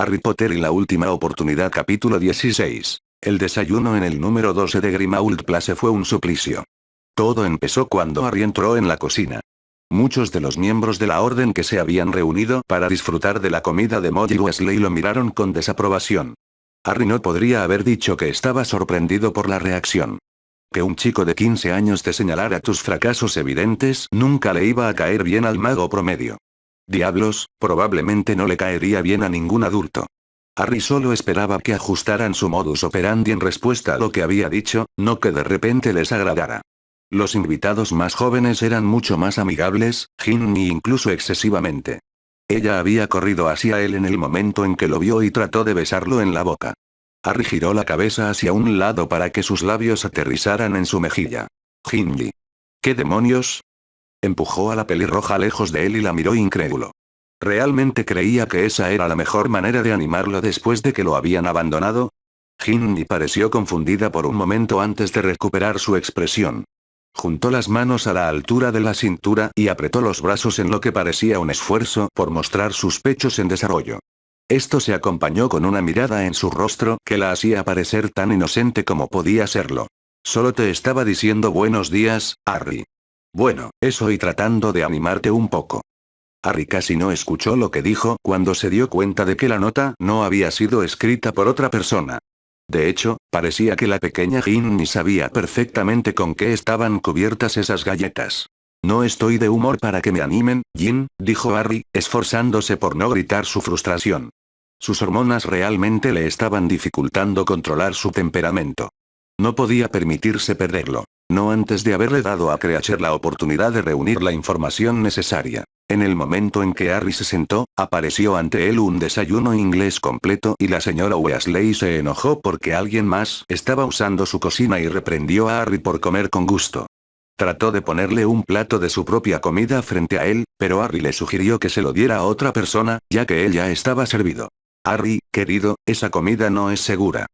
Harry Potter y la última oportunidad capítulo 16. El desayuno en el número 12 de Grimmauld Place fue un suplicio. Todo empezó cuando Harry entró en la cocina. Muchos de los miembros de la orden que se habían reunido para disfrutar de la comida de Molly Weasley lo miraron con desaprobación. Harry no podría haber dicho que estaba sorprendido por la reacción. Que un chico de 15 años te señalara tus fracasos evidentes nunca le iba a caer bien al mago promedio. Diablos, probablemente no le caería bien a ningún adulto. Harry solo esperaba que ajustaran su modus operandi en respuesta a lo que había dicho, no que de repente les agradara. Los invitados más jóvenes eran mucho más amigables, Ginny incluso excesivamente. Ella había corrido hacia él en el momento en que lo vio y trató de besarlo en la boca. Harry giró la cabeza hacia un lado para que sus labios aterrizaran en su mejilla. Ginny. ¿Qué demonios? Empujó a la pelirroja lejos de él y la miró incrédulo. ¿Realmente creía que esa era la mejor manera de animarlo después de que lo habían abandonado? Ginny pareció confundida por un momento antes de recuperar su expresión. Juntó las manos a la altura de la cintura y apretó los brazos en lo que parecía un esfuerzo por mostrar sus pechos en desarrollo. Esto se acompañó con una mirada en su rostro que la hacía parecer tan inocente como podía serlo. Solo te estaba diciendo buenos días, Harry. Bueno, eso y tratando de animarte un poco. Harry casi no escuchó lo que dijo cuando se dio cuenta de que la nota no había sido escrita por otra persona. De hecho, parecía que la pequeña Ginny sabía perfectamente con qué estaban cubiertas esas galletas. No estoy de humor para que me animen, Gin, dijo Harry, esforzándose por no gritar su frustración. Sus hormonas realmente le estaban dificultando controlar su temperamento. No podía permitirse perderlo. No antes de haberle dado a Creacher la oportunidad de reunir la información necesaria. En el momento en que Harry se sentó, apareció ante él un desayuno inglés completo y la señora Weasley se enojó porque alguien más estaba usando su cocina y reprendió a Harry por comer con gusto. Trató de ponerle un plato de su propia comida frente a él, pero Harry le sugirió que se lo diera a otra persona, ya que él ya estaba servido. Harry, querido, esa comida no es segura.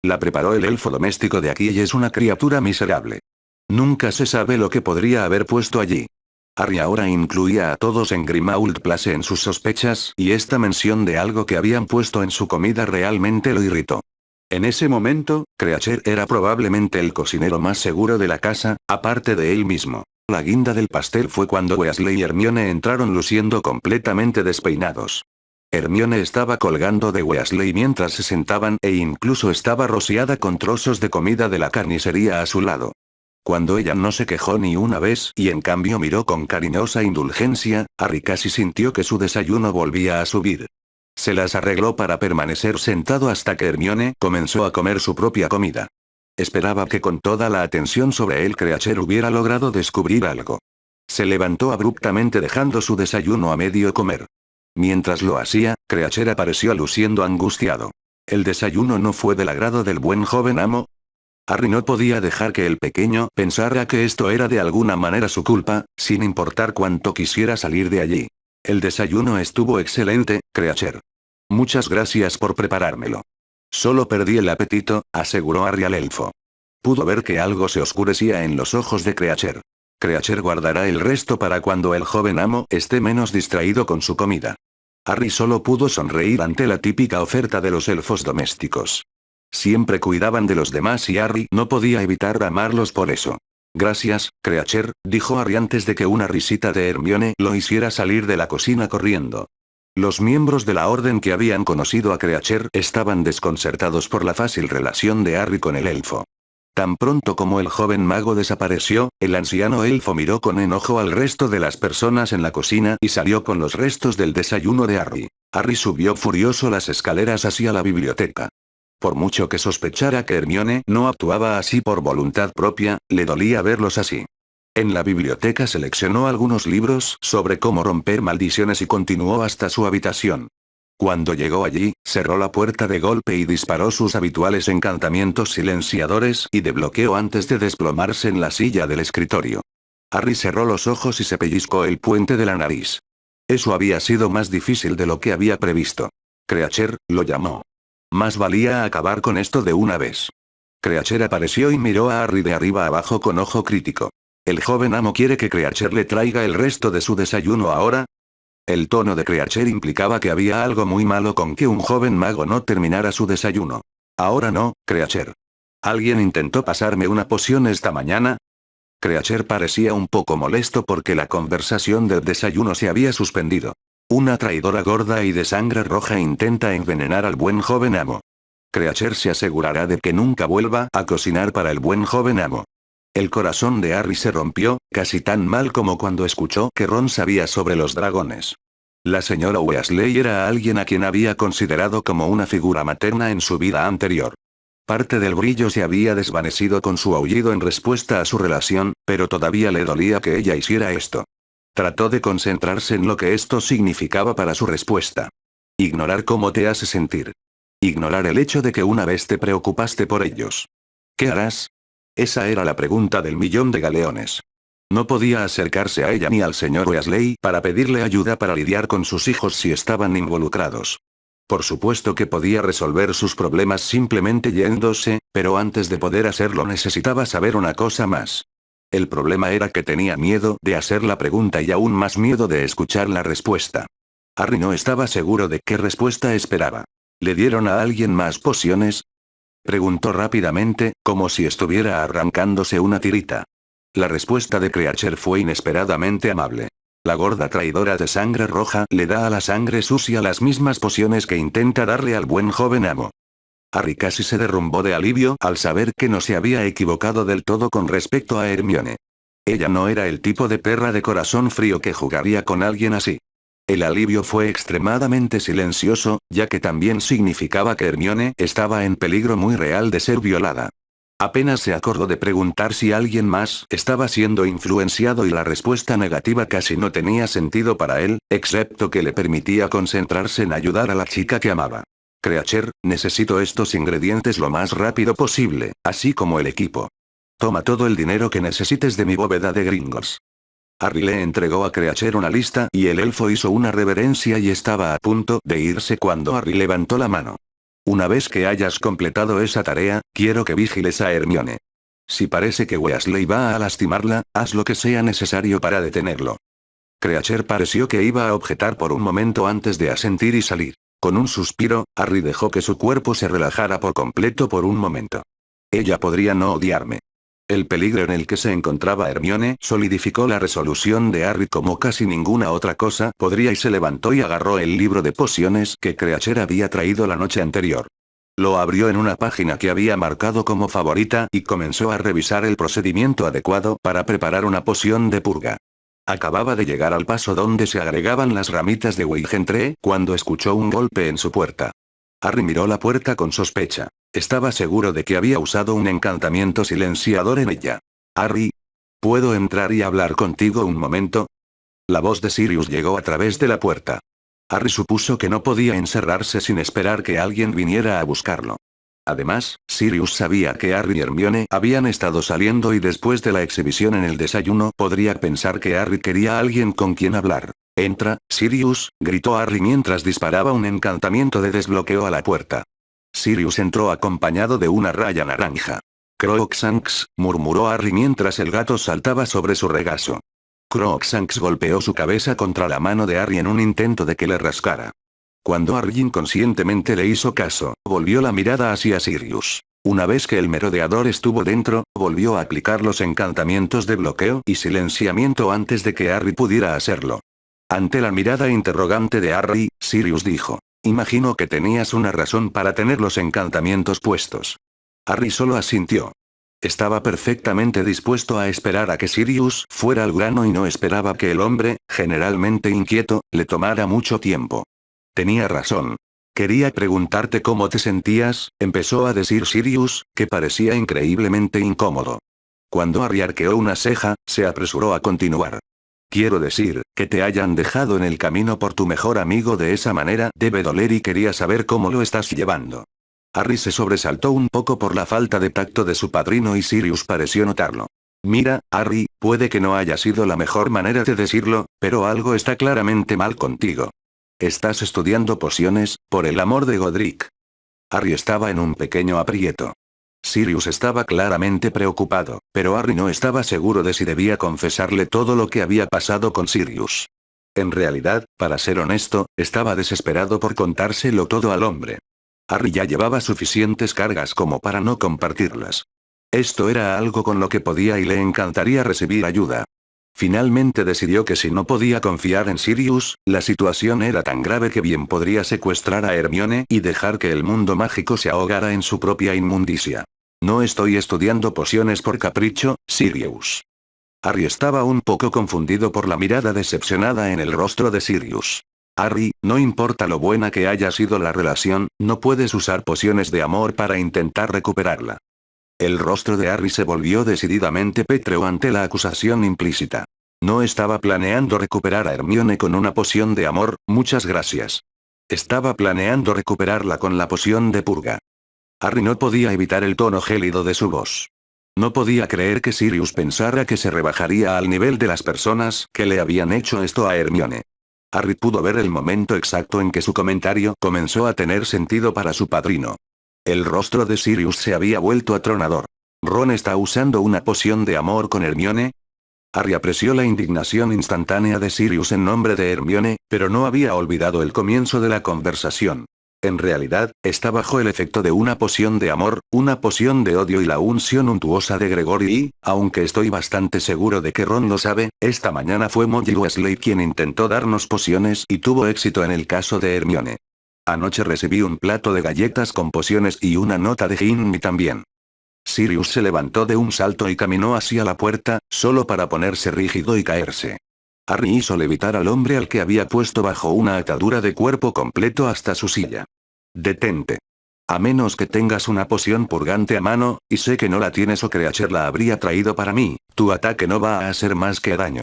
La preparó el elfo doméstico de aquí y es una criatura miserable. Nunca se sabe lo que podría haber puesto allí. Harry ahora incluía a todos en Grimmauld Place en sus sospechas y esta mención de algo que habían puesto en su comida realmente lo irritó. En ese momento, Creacher era probablemente el cocinero más seguro de la casa, aparte de él mismo. La guinda del pastel fue cuando Weasley y Hermione entraron luciendo completamente despeinados. Hermione estaba colgando de Weasley mientras se sentaban e incluso estaba rociada con trozos de comida de la carnicería a su lado. Cuando ella no se quejó ni una vez y en cambio miró con cariñosa indulgencia, Harry casi sintió que su desayuno volvía a subir. Se las arregló para permanecer sentado hasta que Hermione comenzó a comer su propia comida. Esperaba que con toda la atención sobre él Creacher hubiera logrado descubrir algo. Se levantó abruptamente dejando su desayuno a medio comer. Mientras lo hacía, Creacher apareció luciendo angustiado. ¿El desayuno no fue del agrado del buen joven amo? Harry no podía dejar que el pequeño pensara que esto era de alguna manera su culpa, sin importar cuánto quisiera salir de allí. El desayuno estuvo excelente, Creacher. Muchas gracias por preparármelo. Solo perdí el apetito, aseguró Harry al elfo. Pudo ver que algo se oscurecía en los ojos de Creacher. Creacher guardará el resto para cuando el joven amo esté menos distraído con su comida. Harry solo pudo sonreír ante la típica oferta de los elfos domésticos. Siempre cuidaban de los demás y Harry no podía evitar amarlos por eso. Gracias, Creacher, dijo Harry antes de que una risita de Hermione lo hiciera salir de la cocina corriendo. Los miembros de la orden que habían conocido a Creacher estaban desconcertados por la fácil relación de Harry con el elfo. Tan pronto como el joven mago desapareció, el anciano elfo miró con enojo al resto de las personas en la cocina y salió con los restos del desayuno de Harry. Harry subió furioso las escaleras hacia la biblioteca. Por mucho que sospechara que Hermione no actuaba así por voluntad propia, le dolía verlos así. En la biblioteca seleccionó algunos libros sobre cómo romper maldiciones y continuó hasta su habitación. Cuando llegó allí, cerró la puerta de golpe y disparó sus habituales encantamientos silenciadores y de bloqueo antes de desplomarse en la silla del escritorio. Harry cerró los ojos y se pellizcó el puente de la nariz. Eso había sido más difícil de lo que había previsto. Creacher, lo llamó. Más valía acabar con esto de una vez. Creacher apareció y miró a Harry de arriba abajo con ojo crítico. ¿El joven amo quiere que Creacher le traiga el resto de su desayuno ahora? El tono de Creacher implicaba que había algo muy malo con que un joven mago no terminara su desayuno. Ahora no, Creacher. ¿Alguien intentó pasarme una poción esta mañana? Creacher parecía un poco molesto porque la conversación del desayuno se había suspendido. Una traidora gorda y de sangre roja intenta envenenar al buen joven amo. Creacher se asegurará de que nunca vuelva a cocinar para el buen joven amo. El corazón de Harry se rompió, casi tan mal como cuando escuchó que Ron sabía sobre los dragones. La señora Weasley era alguien a quien había considerado como una figura materna en su vida anterior. Parte del brillo se había desvanecido con su aullido en respuesta a su relación, pero todavía le dolía que ella hiciera esto. Trató de concentrarse en lo que esto significaba para su respuesta. Ignorar cómo te hace sentir. Ignorar el hecho de que una vez te preocupaste por ellos. ¿Qué harás? Esa era la pregunta del millón de galeones. No podía acercarse a ella ni al señor Weasley para pedirle ayuda para lidiar con sus hijos si estaban involucrados. Por supuesto que podía resolver sus problemas simplemente yéndose, pero antes de poder hacerlo necesitaba saber una cosa más. El problema era que tenía miedo de hacer la pregunta y aún más miedo de escuchar la respuesta. Harry no estaba seguro de qué respuesta esperaba. ¿Le dieron a alguien más pociones? Preguntó rápidamente, como si estuviera arrancándose una tirita. La respuesta de Creacher fue inesperadamente amable. La gorda traidora de sangre roja le da a la sangre sucia las mismas pociones que intenta darle al buen joven amo. Harry casi se derrumbó de alivio al saber que no se había equivocado del todo con respecto a Hermione. Ella no era el tipo de perra de corazón frío que jugaría con alguien así. El alivio fue extremadamente silencioso, ya que también significaba que Hermione estaba en peligro muy real de ser violada. Apenas se acordó de preguntar si alguien más estaba siendo influenciado y la respuesta negativa casi no tenía sentido para él, excepto que le permitía concentrarse en ayudar a la chica que amaba. Creacher, necesito estos ingredientes lo más rápido posible, así como el equipo. Toma todo el dinero que necesites de mi bóveda de Gringotts. Harry le entregó a Creacher una lista y el elfo hizo una reverencia y estaba a punto de irse cuando Harry levantó la mano. Una vez que hayas completado esa tarea, quiero que vigiles a Hermione. Si parece que Weasley va a lastimarla, haz lo que sea necesario para detenerlo. Creacher pareció que iba a objetar por un momento antes de asentir y salir. Con un suspiro, Harry dejó que su cuerpo se relajara por completo por un momento. Ella podría no odiarme. El peligro en el que se encontraba Hermione solidificó la resolución de Harry como casi ninguna otra cosa podría y se levantó y agarró el libro de pociones que Creacher había traído la noche anterior. Lo abrió en una página que había marcado como favorita y comenzó a revisar el procedimiento adecuado para preparar una poción de purga. Acababa de llegar al paso donde se agregaban las ramitas de Weygentree cuando escuchó un golpe en su puerta. Harry miró la puerta con sospecha. Estaba seguro de que había usado un encantamiento silenciador en ella. Harry, ¿puedo entrar y hablar contigo un momento? La voz de Sirius llegó a través de la puerta. Harry supuso que no podía encerrarse sin esperar que alguien viniera a buscarlo. Además, Sirius sabía que Harry y Hermione habían estado saliendo y después de la exhibición en el desayuno podría pensar que Harry quería a alguien con quien hablar. «Entra, Sirius», gritó Harry mientras disparaba un encantamiento de desbloqueo a la puerta. Sirius entró acompañado de una raya naranja. «Crookshanks», murmuró Harry mientras el gato saltaba sobre su regazo. Crookshanks golpeó su cabeza contra la mano de Harry en un intento de que le rascara. Cuando Harry inconscientemente le hizo caso, volvió la mirada hacia Sirius. Una vez que el merodeador estuvo dentro, volvió a aplicar los encantamientos de bloqueo y silenciamiento antes de que Harry pudiera hacerlo. Ante la mirada interrogante de Harry, Sirius dijo: «Imagino que tenías una razón para tener los encantamientos puestos». Harry solo asintió. Estaba perfectamente dispuesto a esperar a que Sirius fuera al grano y no esperaba que el hombre, generalmente inquieto, le tomara mucho tiempo. Tenía razón. Quería preguntarte cómo te sentías, empezó a decir Sirius, que parecía increíblemente incómodo. Cuando Harry arqueó una ceja, se apresuró a continuar. Quiero decir, que te hayan dejado en el camino por tu mejor amigo de esa manera debe doler y quería saber cómo lo estás llevando. Harry se sobresaltó un poco por la falta de tacto de su padrino y Sirius pareció notarlo. Mira, Harry, puede que no haya sido la mejor manera de decirlo, pero algo está claramente mal contigo. Estás estudiando pociones, por el amor de Godric. Harry estaba en un pequeño aprieto. Sirius estaba claramente preocupado, pero Harry no estaba seguro de si debía confesarle todo lo que había pasado con Sirius. En realidad, para ser honesto, estaba desesperado por contárselo todo al hombre. Harry ya llevaba suficientes cargas como para no compartirlas. Esto era algo con lo que podía y le encantaría recibir ayuda. Finalmente decidió que si no podía confiar en Sirius, la situación era tan grave que bien podría secuestrar a Hermione y dejar que el mundo mágico se ahogara en su propia inmundicia. No estoy estudiando pociones por capricho, Sirius. Harry estaba un poco confundido por la mirada decepcionada en el rostro de Sirius. Harry, no importa lo buena que haya sido la relación, no puedes usar pociones de amor para intentar recuperarla. El rostro de Harry se volvió decididamente pétreo ante la acusación implícita. No estaba planeando recuperar a Hermione con una poción de amor, muchas gracias. Estaba planeando recuperarla con la poción de purga. Harry no podía evitar el tono gélido de su voz. No podía creer que Sirius pensara que se rebajaría al nivel de las personas que le habían hecho esto a Hermione. Harry pudo ver el momento exacto en que su comentario comenzó a tener sentido para su padrino. El rostro de Sirius se había vuelto atronador. ¿Ron está usando una poción de amor con Hermione? Harry apreció la indignación instantánea de Sirius en nombre de Hermione, pero no había olvidado el comienzo de la conversación. En realidad, está bajo el efecto de una poción de amor, una poción de odio y la unción untuosa de Gregory y, aunque estoy bastante seguro de que Ron lo sabe, esta mañana fue Molly Weasley quien intentó darnos pociones y tuvo éxito en el caso de Hermione. Anoche recibí un plato de galletas con pociones y una nota de Ginny también. Sirius se levantó de un salto y caminó hacia la puerta, solo para ponerse rígido y caerse. Harry hizo levitar al hombre al que había puesto bajo una atadura de cuerpo completo hasta su silla. Detente. A menos que tengas una poción purgante a mano, y sé que no la tienes o Creacher la habría traído para mí, tu ataque no va a hacer más que daño.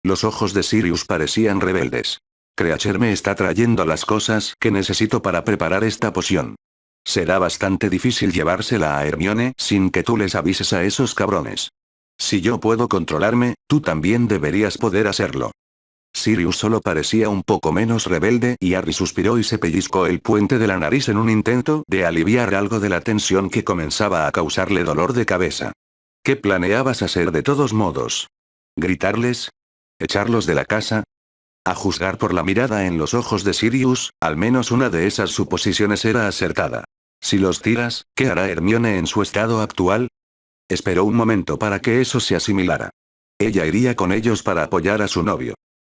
Los ojos de Sirius parecían rebeldes. Creacher me está trayendo las cosas que necesito para preparar esta poción. Será bastante difícil llevársela a Hermione sin que tú les avises a esos cabrones. Si yo puedo controlarme, tú también deberías poder hacerlo. Sirius solo parecía un poco menos rebelde y Harry suspiró y se pellizcó el puente de la nariz en un intento de aliviar algo de la tensión que comenzaba a causarle dolor de cabeza. ¿Qué planeabas hacer de todos modos? ¿Gritarles? ¿Echarlos de la casa? A juzgar por la mirada en los ojos de Sirius, al menos una de esas suposiciones era acertada. Si los tiras, ¿qué hará Hermione en su estado actual? Esperó un momento para que eso se asimilara. Ella iría con ellos para apoyar a su novio.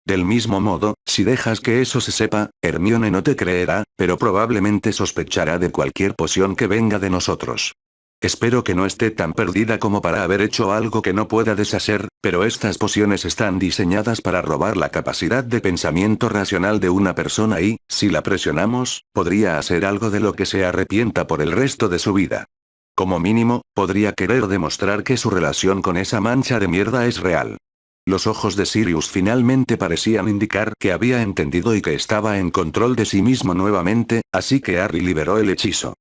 Del mismo modo, si dejas que eso se sepa, Hermione no te creerá, pero probablemente sospechará de cualquier poción que venga de nosotros. Espero que no esté tan perdida como para haber hecho algo que no pueda deshacer, pero estas pociones están diseñadas para robar la capacidad de pensamiento racional de una persona y, si la presionamos, podría hacer algo de lo que se arrepienta por el resto de su vida. Como mínimo, podría querer demostrar que su relación con esa mancha de mierda es real. Los ojos de Sirius finalmente parecían indicar que había entendido y que estaba en control de sí mismo nuevamente, así que Harry liberó el hechizo.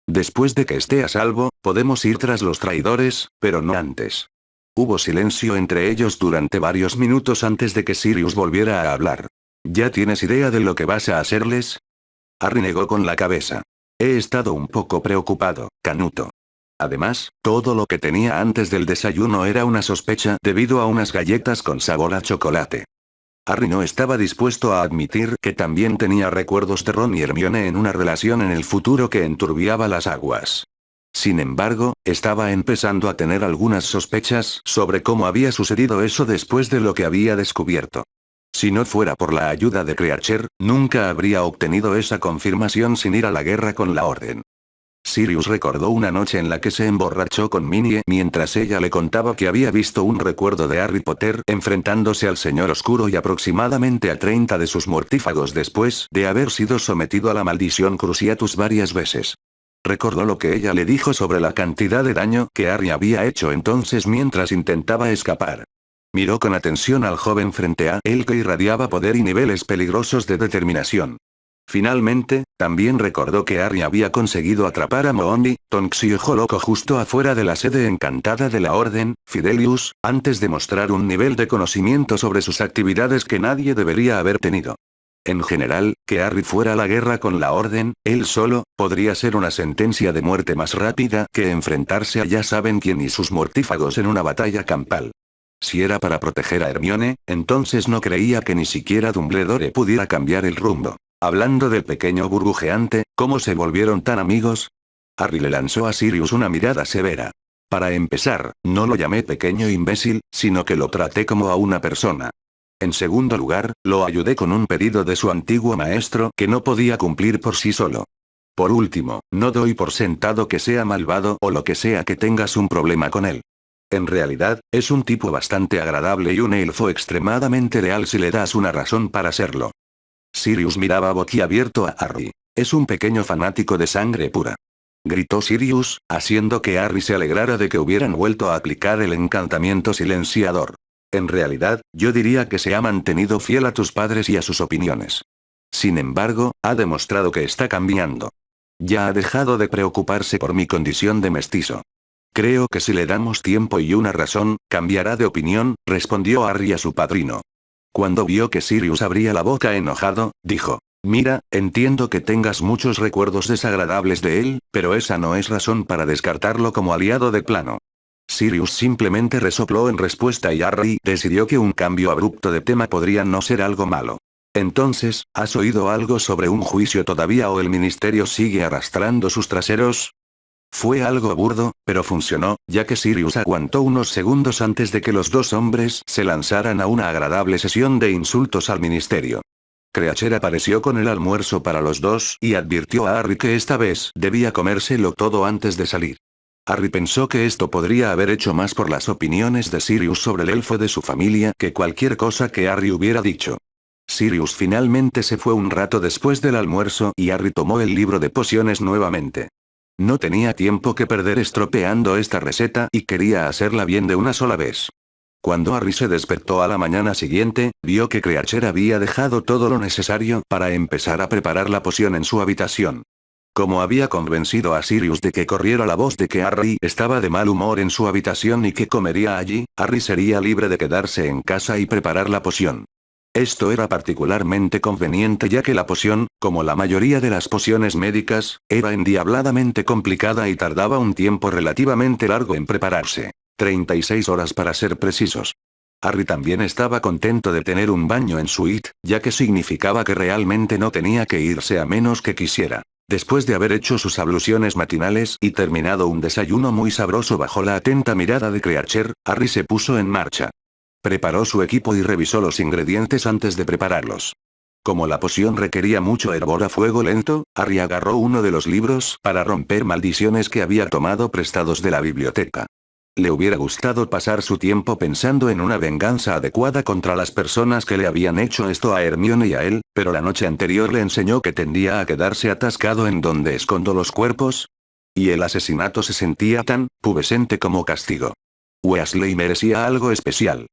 Después de que esté a salvo, podemos ir tras los traidores, pero no antes. Hubo silencio entre ellos durante varios minutos antes de que Sirius volviera a hablar. ¿Ya tienes idea de lo que vas a hacerles? Harry negó con la cabeza. He estado un poco preocupado, Canuto. Además, todo lo que tenía antes del desayuno era una sospecha debido a unas galletas con sabor a chocolate. Harry no estaba dispuesto a admitir que también tenía recuerdos de Ron y Hermione en una relación en el futuro que enturbiaba las aguas. Sin embargo, estaba empezando a tener algunas sospechas sobre cómo había sucedido eso después de lo que había descubierto. Si no fuera por la ayuda de Creacher, nunca habría obtenido esa confirmación sin ir a la guerra con la Orden. Sirius recordó una noche en la que se emborrachó con Minnie mientras ella le contaba que había visto un recuerdo de Harry Potter enfrentándose al Señor Oscuro y aproximadamente a 30 de sus mortífagos después de haber sido sometido a la maldición Cruciatus varias veces. Recordó lo que ella le dijo sobre la cantidad de daño que Harry había hecho entonces mientras intentaba escapar. Miró con atención al joven frente a él que irradiaba poder y niveles peligrosos de determinación. Finalmente, también recordó que Harry había conseguido atrapar a Moony, Tonks y Ojo Loco justo afuera de la sede encantada de la Orden, Fidelius, antes de mostrar un nivel de conocimiento sobre sus actividades que nadie debería haber tenido. En general, que Harry fuera a la guerra con la Orden, él solo, podría ser una sentencia de muerte más rápida que enfrentarse a ya saben quién y sus mortífagos en una batalla campal. Si era para proteger a Hermione, entonces no creía que ni siquiera Dumbledore pudiera cambiar el rumbo. Hablando del pequeño burbujeante, ¿cómo se volvieron tan amigos? Harry le lanzó a Sirius una mirada severa. Para empezar, no lo llamé pequeño imbécil, sino que lo traté como a una persona. En segundo lugar, lo ayudé con un pedido de su antiguo maestro que no podía cumplir por sí solo. Por último, no doy por sentado que sea malvado o lo que sea que tengas un problema con él. En realidad, es un tipo bastante agradable y un elfo extremadamente leal si le das una razón para serlo. Sirius miraba boquiabierto a Harry. Es un pequeño fanático de sangre pura. Gritó Sirius, haciendo que Harry se alegrara de que hubieran vuelto a aplicar el encantamiento silenciador. En realidad, yo diría que se ha mantenido fiel a tus padres y a sus opiniones. Sin embargo, ha demostrado que está cambiando. Ya ha dejado de preocuparse por mi condición de mestizo. Creo que si le damos tiempo y una razón, cambiará de opinión, respondió Harry a su padrino. Cuando vio que Sirius abría la boca enojado, dijo: Mira, entiendo que tengas muchos recuerdos desagradables de él, pero esa no es razón para descartarlo como aliado de plano. Sirius simplemente resopló en respuesta y Harry decidió que un cambio abrupto de tema podría no ser algo malo. Entonces, ¿has oído algo sobre un juicio todavía o el ministerio sigue arrastrando sus traseros? Fue algo burdo, pero funcionó, ya que Sirius aguantó unos segundos antes de que los dos hombres se lanzaran a una agradable sesión de insultos al ministerio. Creacher apareció con el almuerzo para los dos y advirtió a Harry que esta vez debía comérselo todo antes de salir. Harry pensó que esto podría haber hecho más por las opiniones de Sirius sobre el elfo de su familia que cualquier cosa que Harry hubiera dicho. Sirius finalmente se fue un rato después del almuerzo y Harry tomó el libro de pociones nuevamente. No tenía tiempo que perder estropeando esta receta y quería hacerla bien de una sola vez. Cuando Harry se despertó a la mañana siguiente, vio que Creacher había dejado todo lo necesario para empezar a preparar la poción en su habitación. Como había convencido a Sirius de que corriera la voz de que Harry estaba de mal humor en su habitación y que comería allí, Harry sería libre de quedarse en casa y preparar la poción. Esto era particularmente conveniente ya que la poción, como la mayoría de las pociones médicas, era endiabladamente complicada y tardaba un tiempo relativamente largo en prepararse. 36 horas para ser precisos. Harry también estaba contento de tener un baño en suite, ya que significaba que realmente no tenía que irse a menos que quisiera. Después de haber hecho sus abluciones matinales y terminado un desayuno muy sabroso bajo la atenta mirada de Creacher, Harry se puso en marcha. Preparó su equipo y revisó los ingredientes antes de prepararlos. Como la poción requería mucho hervor a fuego lento, Harry agarró uno de los libros para romper maldiciones que había tomado prestados de la biblioteca. Le hubiera gustado pasar su tiempo pensando en una venganza adecuada contra las personas que le habían hecho esto a Hermione y a él, pero la noche anterior le enseñó que tendía a quedarse atascado en donde escondo los cuerpos. Y el asesinato se sentía tan pubescente como castigo. Weasley merecía algo especial.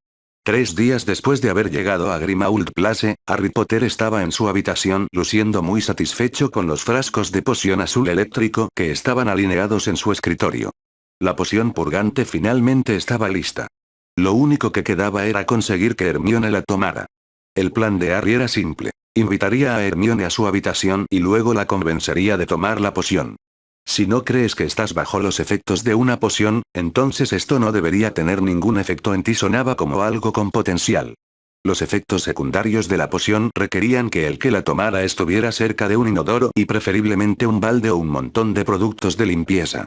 3 días después de haber llegado a Grimmauld Place, Harry Potter estaba en su habitación luciendo muy satisfecho con los frascos de poción azul eléctrico que estaban alineados en su escritorio. La poción purgante finalmente estaba lista. Lo único que quedaba era conseguir que Hermione la tomara. El plan de Harry era simple. Invitaría a Hermione a su habitación y luego la convencería de tomar la poción. Si no crees que estás bajo los efectos de una poción, entonces esto no debería tener ningún efecto en ti, sonaba como algo con potencial. Los efectos secundarios de la poción requerían que el que la tomara estuviera cerca de un inodoro y preferiblemente un balde o un montón de productos de limpieza.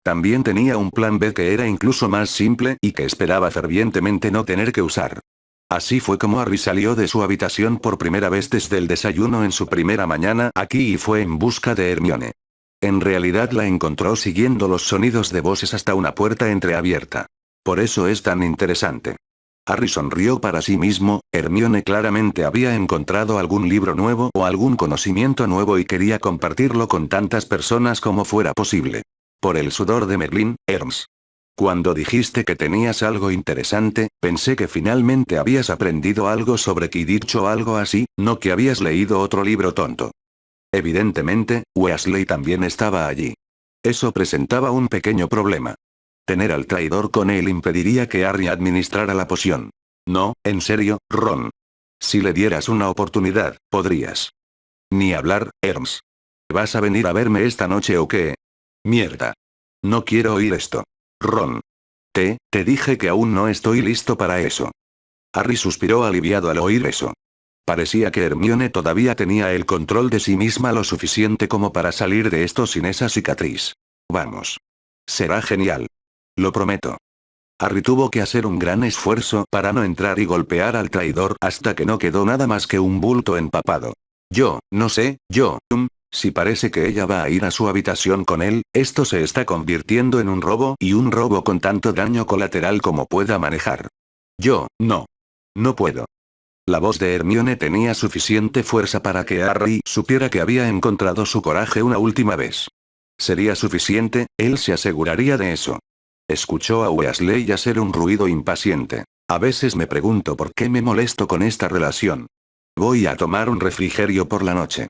También tenía un plan B que era incluso más simple y que esperaba fervientemente no tener que usar. Así fue como Harry salió de su habitación por primera vez desde el desayuno en su primera mañana aquí y fue en busca de Hermione. En realidad la encontró siguiendo los sonidos de voces hasta una puerta entreabierta. Por eso es tan interesante. Harry sonrió para sí mismo, Hermione claramente había encontrado algún libro nuevo o algún conocimiento nuevo y quería compartirlo con tantas personas como fuera posible. Por el sudor de Merlín, Herms. Cuando dijiste que tenías algo interesante, pensé que finalmente habías aprendido algo sobre Quidditch o algo así, no que habías leído otro libro tonto. Evidentemente, Weasley también estaba allí. Eso presentaba un pequeño problema. Tener al traidor con él impediría que Harry administrara la poción. No, en serio, Ron. Si le dieras una oportunidad, podrías. Ni hablar, Herms. ¿Vas a venir a verme esta noche o qué? Mierda. No quiero oír esto. Ron. Te dije que aún no estoy listo para eso. Harry suspiró aliviado al oír eso. Parecía que Hermione todavía tenía el control de sí misma lo suficiente como para salir de esto sin esa cicatriz. Vamos. Será genial. Lo prometo. Harry tuvo que hacer un gran esfuerzo para no entrar y golpear al traidor hasta que no quedó nada más que un bulto empapado. No sé, si parece que ella va a ir a su habitación con él, esto se está convirtiendo en un robo y un robo con tanto daño colateral como pueda manejar. No. No puedo. La voz de Hermione tenía suficiente fuerza para que Harry supiera que había encontrado su coraje una última vez. Sería suficiente, él se aseguraría de eso. Escuchó a Weasley hacer un ruido impaciente. A veces me pregunto por qué me molesto con esta relación. Voy a tomar un refrigerio por la noche.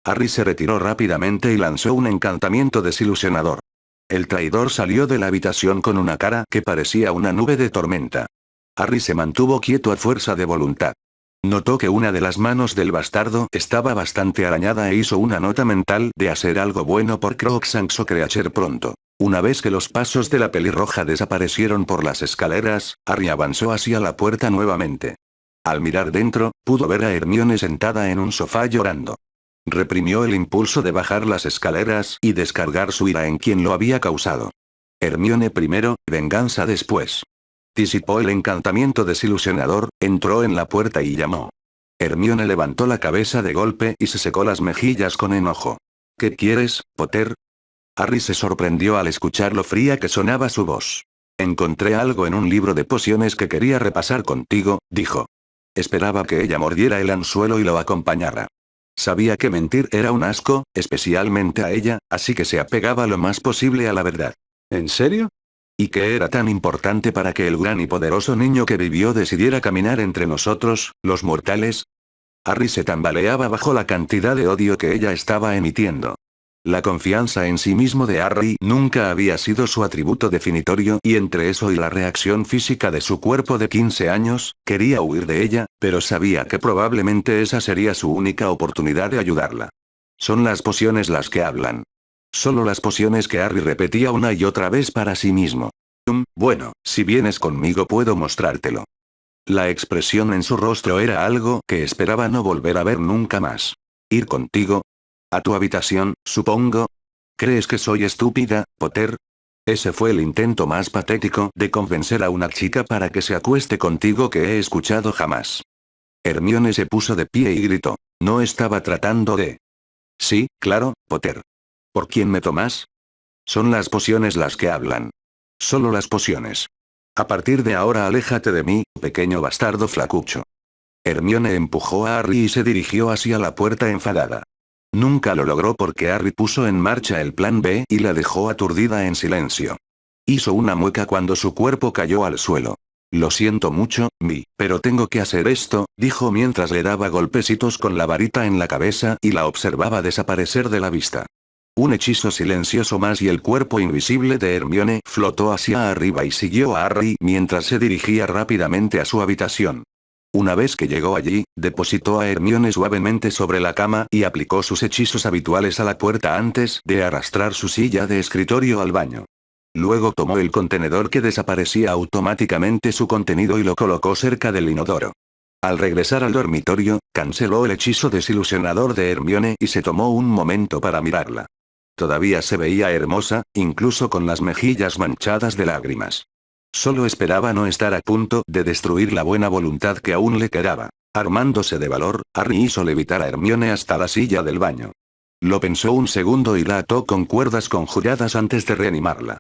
Harry se retiró rápidamente y lanzó un encantamiento desilusionador. El traidor salió de la habitación con una cara que parecía una nube de tormenta. Harry se mantuvo quieto a fuerza de voluntad. Notó que una de las manos del bastardo estaba bastante arañada e hizo una nota mental de hacer algo bueno por Crookshanks o Creature pronto. Una vez que los pasos de la pelirroja desaparecieron por las escaleras, Harry avanzó hacia la puerta nuevamente. Al mirar dentro, pudo ver a Hermione sentada en un sofá llorando. Reprimió el impulso de bajar las escaleras y descargar su ira en quien lo había causado. Hermione primero, venganza después. Disipó el encantamiento desilusionador, entró en la puerta y llamó. Hermione levantó la cabeza de golpe y se secó las mejillas con enojo. ¿Qué quieres, Potter? Harry se sorprendió al escuchar lo fría que sonaba su voz. Encontré algo en un libro de pociones que quería repasar contigo, dijo. Esperaba que ella mordiera el anzuelo y lo acompañara. Sabía que mentir era un asco, especialmente a ella, así que se apegaba lo más posible a la verdad. ¿En serio? ¿Y qué era tan importante para que el gran y poderoso niño que vivió decidiera caminar entre nosotros, los mortales? Harry se tambaleaba bajo la cantidad de odio que ella estaba emitiendo. La confianza en sí mismo de Harry nunca había sido su atributo definitorio y entre eso y la reacción física de su cuerpo de 15 años, quería huir de ella, pero sabía que probablemente esa sería su única oportunidad de ayudarla. Son las pociones las que hablan. Solo las pociones que Harry repetía una y otra vez para sí mismo. Bueno, si vienes conmigo puedo mostrártelo. La expresión en su rostro era algo que esperaba no volver a ver nunca más. ¿Ir contigo? ¿A tu habitación, supongo? ¿Crees que soy estúpida, Potter? Ese fue el intento más patético de convencer a una chica para que se acueste contigo que he escuchado jamás. Hermione se puso de pie y gritó. No estaba tratando de... Sí, claro, Potter. ¿Por quién me tomas? Son las pociones las que hablan. Solo las pociones. A partir de ahora aléjate de mí, pequeño bastardo flacucho. Hermione empujó a Harry y se dirigió hacia la puerta enfadada. Nunca lo logró porque Harry puso en marcha el plan B y la dejó aturdida en silencio. Hizo una mueca cuando su cuerpo cayó al suelo. Lo siento mucho, pero tengo que hacer esto, dijo mientras le daba golpecitos con la varita en la cabeza y la observaba desaparecer de la vista. Un hechizo silencioso más y el cuerpo invisible de Hermione flotó hacia arriba y siguió a Harry mientras se dirigía rápidamente a su habitación. Una vez que llegó allí, depositó a Hermione suavemente sobre la cama y aplicó sus hechizos habituales a la puerta antes de arrastrar su silla de escritorio al baño. Luego tomó el contenedor que desaparecía automáticamente su contenido y lo colocó cerca del inodoro. Al regresar al dormitorio, canceló el hechizo desilusionador de Hermione y se tomó un momento para mirarla. Todavía se veía hermosa, incluso con las mejillas manchadas de lágrimas. Solo esperaba no estar a punto de destruir la buena voluntad que aún le quedaba. Armándose de valor, Harry hizo levitar a Hermione hasta la silla del baño. Lo pensó un segundo y la ató con cuerdas conjuradas antes de reanimarla.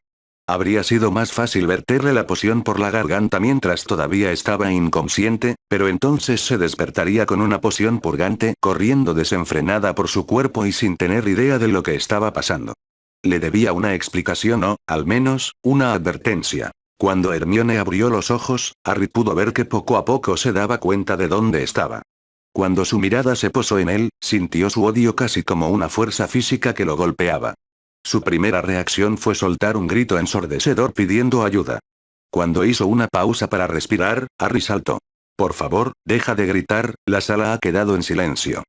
Habría sido más fácil verterle la poción por la garganta mientras todavía estaba inconsciente, pero entonces se despertaría con una poción purgante corriendo desenfrenada por su cuerpo y sin tener idea de lo que estaba pasando. Le debía una explicación o, al menos, una advertencia. Cuando Hermione abrió los ojos, Harry pudo ver que poco a poco se daba cuenta de dónde estaba. Cuando su mirada se posó en él, sintió su odio casi como una fuerza física que lo golpeaba. Su primera reacción fue soltar un grito ensordecedor pidiendo ayuda. Cuando hizo una pausa para respirar, Harry saltó. Por favor, deja de gritar, la sala ha quedado en silencio.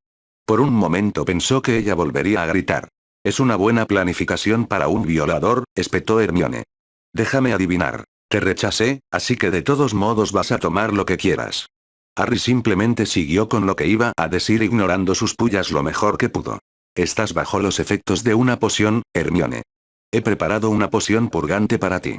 Por un momento pensó que ella volvería a gritar. Es una buena planificación para un violador, espetó Hermione. Déjame adivinar. Te rechacé, así que de todos modos vas a tomar lo que quieras. Harry simplemente siguió con lo que iba a decir ignorando sus pullas lo mejor que pudo. Estás bajo los efectos de una poción, Hermione. He preparado una poción purgante para ti.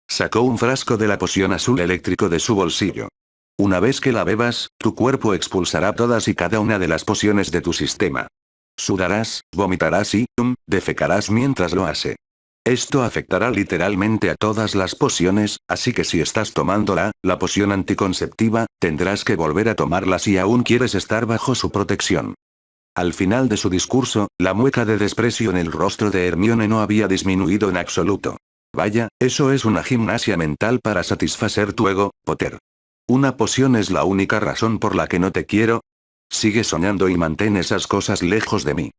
Sacó un frasco de la poción azul eléctrico de su bolsillo. Una vez que la bebas, tu cuerpo expulsará todas y cada una de las pociones de tu sistema. Sudarás, vomitarás y, defecarás mientras lo hace. Esto afectará literalmente a todas las pociones, así que si estás tomándola, la poción anticonceptiva, tendrás que volver a tomarla si aún quieres estar bajo su protección. Al final de su discurso, la mueca de desprecio en el rostro de Hermione no había disminuido en absoluto. Vaya, eso es una gimnasia mental para satisfacer tu ego, Potter. ¿Una poción es la única razón por la que no te quiero? Sigue soñando y mantén esas cosas lejos de mí.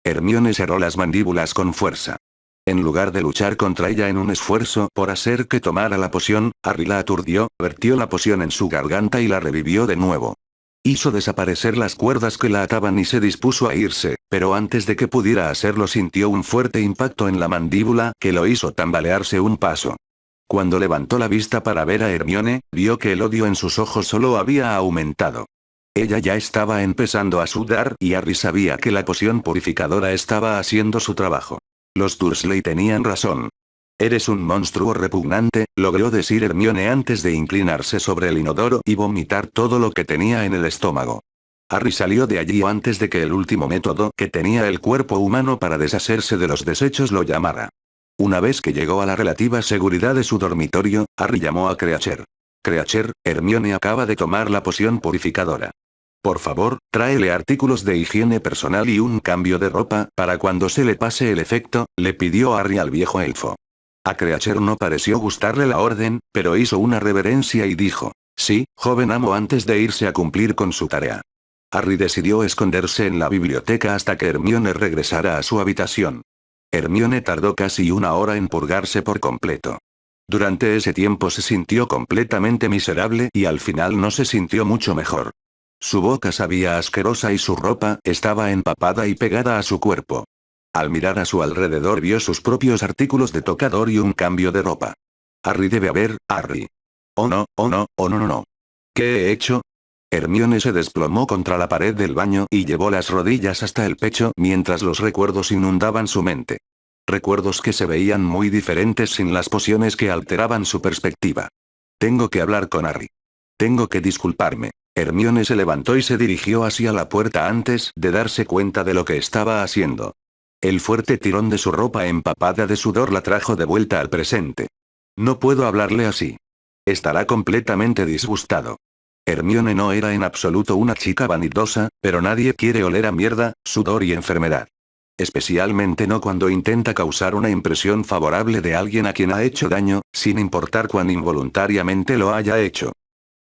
Hermione cerró las mandíbulas con fuerza. En lugar de luchar contra ella en un esfuerzo por hacer que tomara la poción, Harry la aturdió, vertió la poción en su garganta y la revivió de nuevo. Hizo desaparecer las cuerdas que la ataban y se dispuso a irse, pero antes de que pudiera hacerlo sintió un fuerte impacto en la mandíbula que lo hizo tambalearse un paso. Cuando levantó la vista para ver a Hermione, vio que el odio en sus ojos solo había aumentado. Ella ya estaba empezando a sudar y Harry sabía que la poción purificadora estaba haciendo su trabajo. Los Dursley tenían razón. Eres un monstruo repugnante, logró decir Hermione antes de inclinarse sobre el inodoro y vomitar todo lo que tenía en el estómago. Harry salió de allí antes de que el último método que tenía el cuerpo humano para deshacerse de los desechos lo llamara. Una vez que llegó a la relativa seguridad de su dormitorio, Harry llamó a Creacher. Creacher, Hermione acaba de tomar la poción purificadora. Por favor, tráele artículos de higiene personal y un cambio de ropa, para cuando se le pase el efecto, le pidió Harry al viejo elfo. A Creacher no pareció gustarle la orden, pero hizo una reverencia y dijo, sí, joven amo antes de irse a cumplir con su tarea. Harry decidió esconderse en la biblioteca hasta que Hermione regresara a su habitación. Hermione tardó casi una hora en purgarse por completo. Durante ese tiempo se sintió completamente miserable y al final no se sintió mucho mejor. Su boca sabía asquerosa y su ropa estaba empapada y pegada a su cuerpo. Al mirar a su alrededor vio sus propios artículos de tocador y un cambio de ropa. Harry debe haber, Harry. Oh no, oh no, oh no no no. ¿Qué he hecho? Hermione se desplomó contra la pared del baño y llevó las rodillas hasta el pecho mientras los recuerdos inundaban su mente. Recuerdos que se veían muy diferentes sin las pociones que alteraban su perspectiva. Tengo que hablar con Harry. Tengo que disculparme. Hermione se levantó y se dirigió hacia la puerta antes de darse cuenta de lo que estaba haciendo. El fuerte tirón de su ropa empapada de sudor la trajo de vuelta al presente. No puedo hablarle así. Estará completamente disgustado. Hermione no era en absoluto una chica vanidosa, pero nadie quiere oler a mierda, sudor y enfermedad. Especialmente no cuando intenta causar una impresión favorable de alguien a quien ha hecho daño, sin importar cuán involuntariamente lo haya hecho.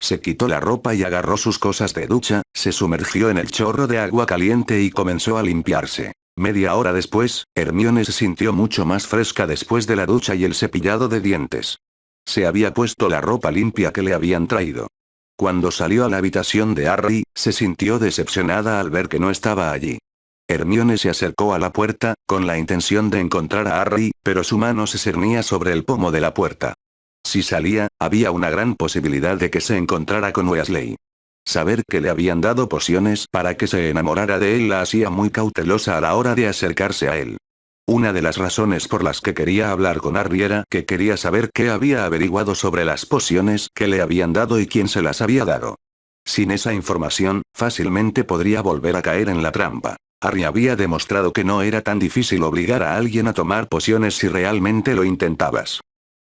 Se quitó la ropa y agarró sus cosas de ducha, se sumergió en el chorro de agua caliente y comenzó a limpiarse. Media hora después, Hermione se sintió mucho más fresca después de la ducha y el cepillado de dientes. Se había puesto la ropa limpia que le habían traído. Cuando salió a la habitación de Harry, se sintió decepcionada al ver que no estaba allí. Hermione se acercó a la puerta, con la intención de encontrar a Harry, pero su mano se cernía sobre el pomo de la puerta. Si salía, había una gran posibilidad de que se encontrara con Weasley. Saber que le habían dado pociones para que se enamorara de él la hacía muy cautelosa a la hora de acercarse a él. Una de las razones por las que quería hablar con Harry era que quería saber qué había averiguado sobre las pociones que le habían dado y quién se las había dado. Sin esa información, fácilmente podría volver a caer en la trampa. Harry había demostrado que no era tan difícil obligar a alguien a tomar pociones si realmente lo intentabas.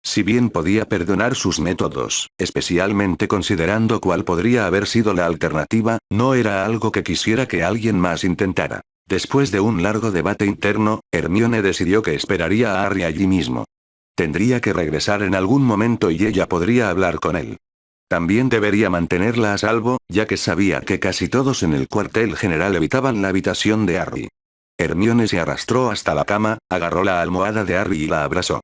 Si bien podía perdonar sus métodos, especialmente considerando cuál podría haber sido la alternativa, no era algo que quisiera que alguien más intentara. Después de un largo debate interno, Hermione decidió que esperaría a Harry allí mismo. Tendría que regresar en algún momento y ella podría hablar con él. También debería mantenerla a salvo, ya que sabía que casi todos en el cuartel general evitaban la habitación de Harry. Hermione se arrastró hasta la cama, agarró la almohada de Harry y la abrazó.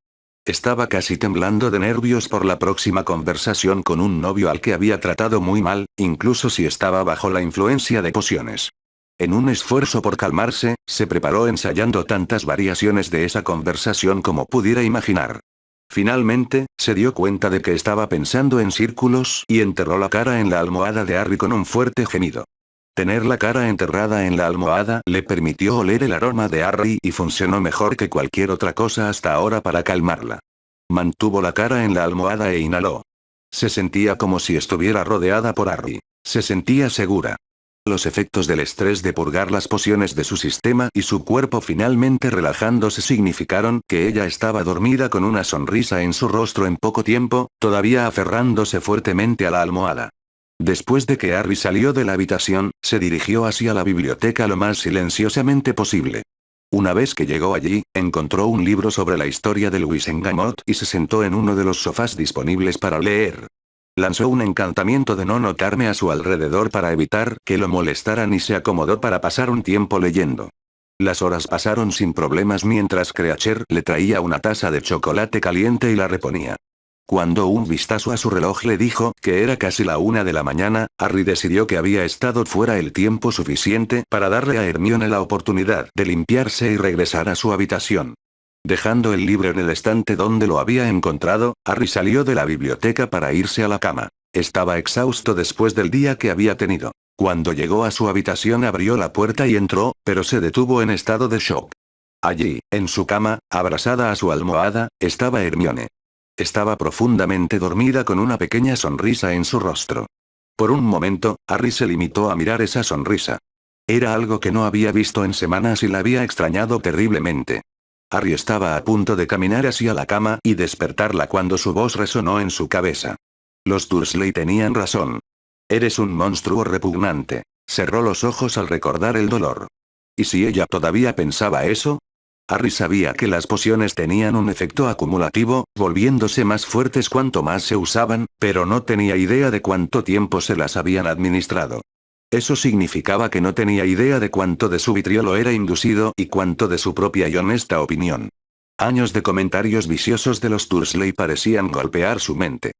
Estaba casi temblando de nervios por la próxima conversación con un novio al que había tratado muy mal, incluso si estaba bajo la influencia de pociones. En un esfuerzo por calmarse, se preparó ensayando tantas variaciones de esa conversación como pudiera imaginar. Finalmente, se dio cuenta de que estaba pensando en círculos y enterró la cara en la almohada de Harry con un fuerte gemido. Tener la cara enterrada en la almohada le permitió oler el aroma de Harry y funcionó mejor que cualquier otra cosa hasta ahora para calmarla. Mantuvo la cara en la almohada e inhaló. Se sentía como si estuviera rodeada por Harry. Se sentía segura. Los efectos del estrés de purgar las pociones de su sistema y su cuerpo finalmente relajándose significaron que ella estaba dormida con una sonrisa en su rostro en poco tiempo, todavía aferrándose fuertemente a la almohada. Después de que Harry salió de la habitación, se dirigió hacia la biblioteca lo más silenciosamente posible. Una vez que llegó allí, encontró un libro sobre la historia de Wisengamot y se sentó en uno de los sofás disponibles para leer. Lanzó un encantamiento de no notarme a su alrededor para evitar que lo molestaran y se acomodó para pasar un tiempo leyendo. Las horas pasaron sin problemas mientras Creacher le traía una taza de chocolate caliente y la reponía. Cuando un vistazo a su reloj le dijo que era casi la 1 de la mañana, Harry decidió que había estado fuera el tiempo suficiente para darle a Hermione la oportunidad de limpiarse y regresar a su habitación. Dejando el libro en el estante donde lo había encontrado, Harry salió de la biblioteca para irse a la cama. Estaba exhausto después del día que había tenido. Cuando llegó a su habitación abrió la puerta y entró, pero se detuvo en estado de shock. Allí, en su cama, abrazada a su almohada, estaba Hermione. Estaba profundamente dormida con una pequeña sonrisa en su rostro. Por un momento, Harry se limitó a mirar esa sonrisa. Era algo que no había visto en semanas y la había extrañado terriblemente. Harry estaba a punto de caminar hacia la cama y despertarla cuando su voz resonó en su cabeza. Los Dursley tenían razón. Eres un monstruo repugnante. Cerró los ojos al recordar el dolor. ¿Y si ella todavía pensaba eso? Harry sabía que las pociones tenían un efecto acumulativo, volviéndose más fuertes cuanto más se usaban, pero no tenía idea de cuánto tiempo se las habían administrado. Eso significaba que no tenía idea de cuánto de su vitriolo era inducido y cuánto de su propia y honesta opinión. Años de comentarios viciosos de los Dursley parecían golpear su mente.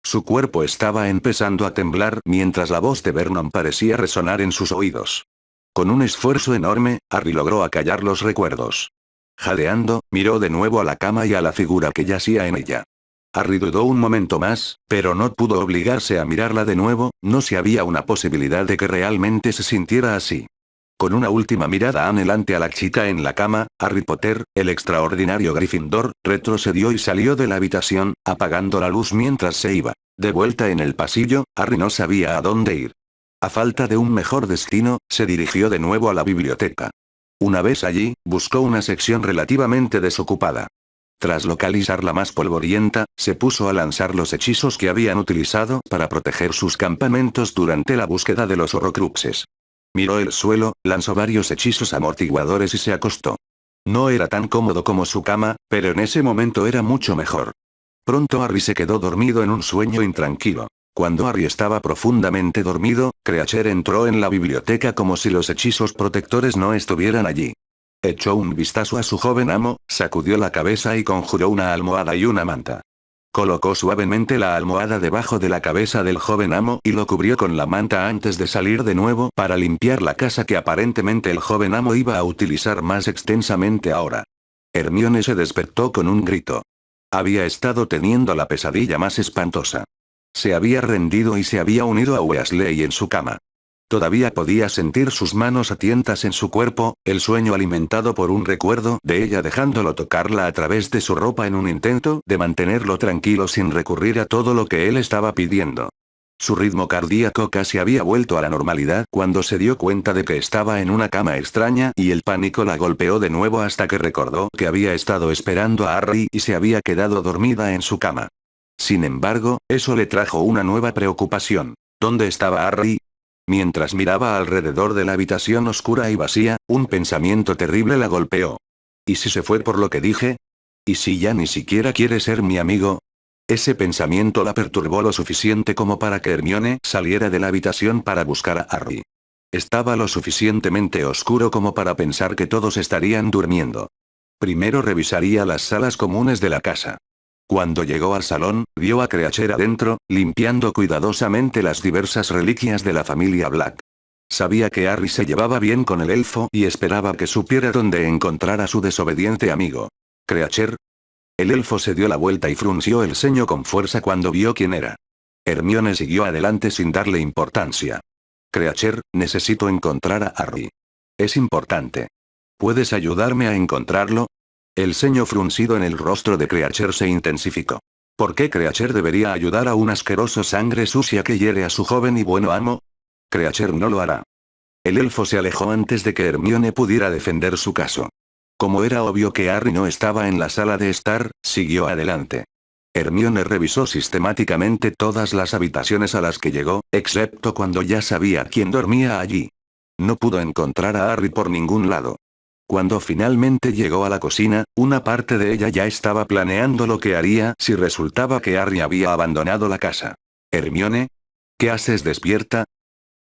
Su cuerpo estaba empezando a temblar mientras la voz de Vernon parecía resonar en sus oídos. Con un esfuerzo enorme, Harry logró acallar los recuerdos. Jadeando, miró de nuevo a la cama y a la figura que yacía en ella. Harry dudó un momento más, pero no pudo obligarse a mirarla de nuevo, no si había una posibilidad de que realmente se sintiera así. Con una última mirada anhelante a la chica en la cama, Harry Potter, el extraordinario Gryffindor, retrocedió y salió de la habitación, apagando la luz mientras se iba. De vuelta en el pasillo, Harry no sabía a dónde ir. A falta de un mejor destino, se dirigió de nuevo a la biblioteca. Una vez allí, buscó una sección relativamente desocupada. Tras localizar la más polvorienta, se puso a lanzar los hechizos que habían utilizado para proteger sus campamentos durante la búsqueda de los Horrocruxes. Miró el suelo, lanzó varios hechizos amortiguadores y se acostó. No era tan cómodo como su cama, pero en ese momento era mucho mejor. Pronto Harry se quedó dormido en un sueño intranquilo. Cuando Harry estaba profundamente dormido, Creacher entró en la biblioteca como si los hechizos protectores no estuvieran allí. Echó un vistazo a su joven amo, sacudió la cabeza y conjuró una almohada y una manta. Colocó suavemente la almohada debajo de la cabeza del joven amo y lo cubrió con la manta antes de salir de nuevo para limpiar la casa que aparentemente el joven amo iba a utilizar más extensamente ahora. Hermione se despertó con un grito. Había estado teniendo la pesadilla más espantosa. Se había rendido y se había unido a Weasley en su cama. Todavía podía sentir sus manos a tientas en su cuerpo, el sueño alimentado por un recuerdo de ella dejándolo tocarla a través de su ropa en un intento de mantenerlo tranquilo sin recurrir a todo lo que él estaba pidiendo. Su ritmo cardíaco casi había vuelto a la normalidad cuando se dio cuenta de que estaba en una cama extraña y el pánico la golpeó de nuevo hasta que recordó que había estado esperando a Harry y se había quedado dormida en su cama. Sin embargo, eso le trajo una nueva preocupación. ¿Dónde estaba Harry? Mientras miraba alrededor de la habitación oscura y vacía, un pensamiento terrible la golpeó. ¿Y si se fue por lo que dije? ¿Y si ya ni siquiera quiere ser mi amigo? Ese pensamiento la perturbó lo suficiente como para que Hermione saliera de la habitación para buscar a Harry. Estaba lo suficientemente oscuro como para pensar que todos estarían durmiendo. Primero revisaría las salas comunes de la casa. Cuando llegó al salón, vio a Creacher adentro, limpiando cuidadosamente las diversas reliquias de la familia Black. Sabía que Harry se llevaba bien con el elfo y esperaba que supiera dónde encontrar a su desobediente amigo. ¿Creacher? El elfo se dio la vuelta y frunció el ceño con fuerza cuando vio quién era. Hermione siguió adelante sin darle importancia. Creacher, necesito encontrar a Harry. Es importante. ¿Puedes ayudarme a encontrarlo? El ceño fruncido en el rostro de Creacher se intensificó. ¿Por qué Creacher debería ayudar a un asqueroso sangre sucia que hiere a su joven y bueno amo? Creacher no lo hará. El elfo se alejó antes de que Hermione pudiera defender su caso. Como era obvio que Harry no estaba en la sala de estar, siguió adelante. Hermione revisó sistemáticamente todas las habitaciones a las que llegó, excepto cuando ya sabía quién dormía allí. No pudo encontrar a Harry por ningún lado. Cuando finalmente llegó a la cocina, una parte de ella ya estaba planeando lo que haría si resultaba que Harry había abandonado la casa. ¿Hermione? ¿Qué haces despierta?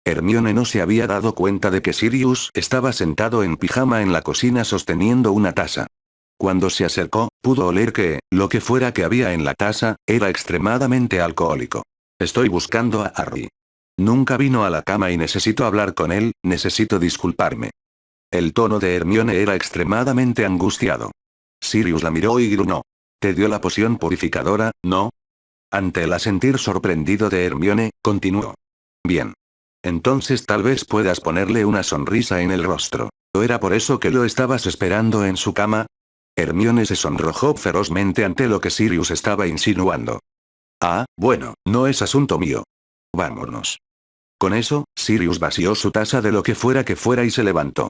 Hermione no se había dado cuenta de que Sirius estaba sentado en pijama en la cocina sosteniendo una taza. Cuando se acercó, pudo oler que, lo que fuera que había en la taza, era extremadamente alcohólico. Estoy buscando a Harry. Nunca vino a la cama y necesito hablar con él, necesito disculparme. El tono de Hermione era extremadamente angustiado. Sirius la miró y gruñó. ¿Te dio la poción purificadora, no? Ante el asentir sorprendido de Hermione, continuó. Bien. Entonces tal vez puedas ponerle una sonrisa en el rostro. ¿O era por eso que lo estabas esperando en su cama? Hermione se sonrojó ferozmente ante lo que Sirius estaba insinuando. Ah, bueno, no es asunto mío. Vámonos. Con eso, Sirius vació su taza de lo que fuera y se levantó.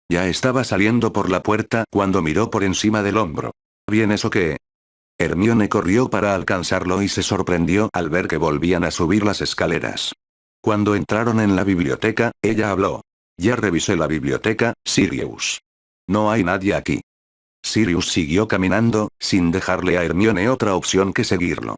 Ya estaba saliendo por la puerta cuando miró por encima del hombro. ¿Bien eso qué? Hermione corrió para alcanzarlo y se sorprendió al ver que volvían a subir las escaleras. Cuando entraron en la biblioteca, ella habló. Ya revisé la biblioteca, Sirius. No hay nadie aquí. Sirius siguió caminando, sin dejarle a Hermione otra opción que seguirlo.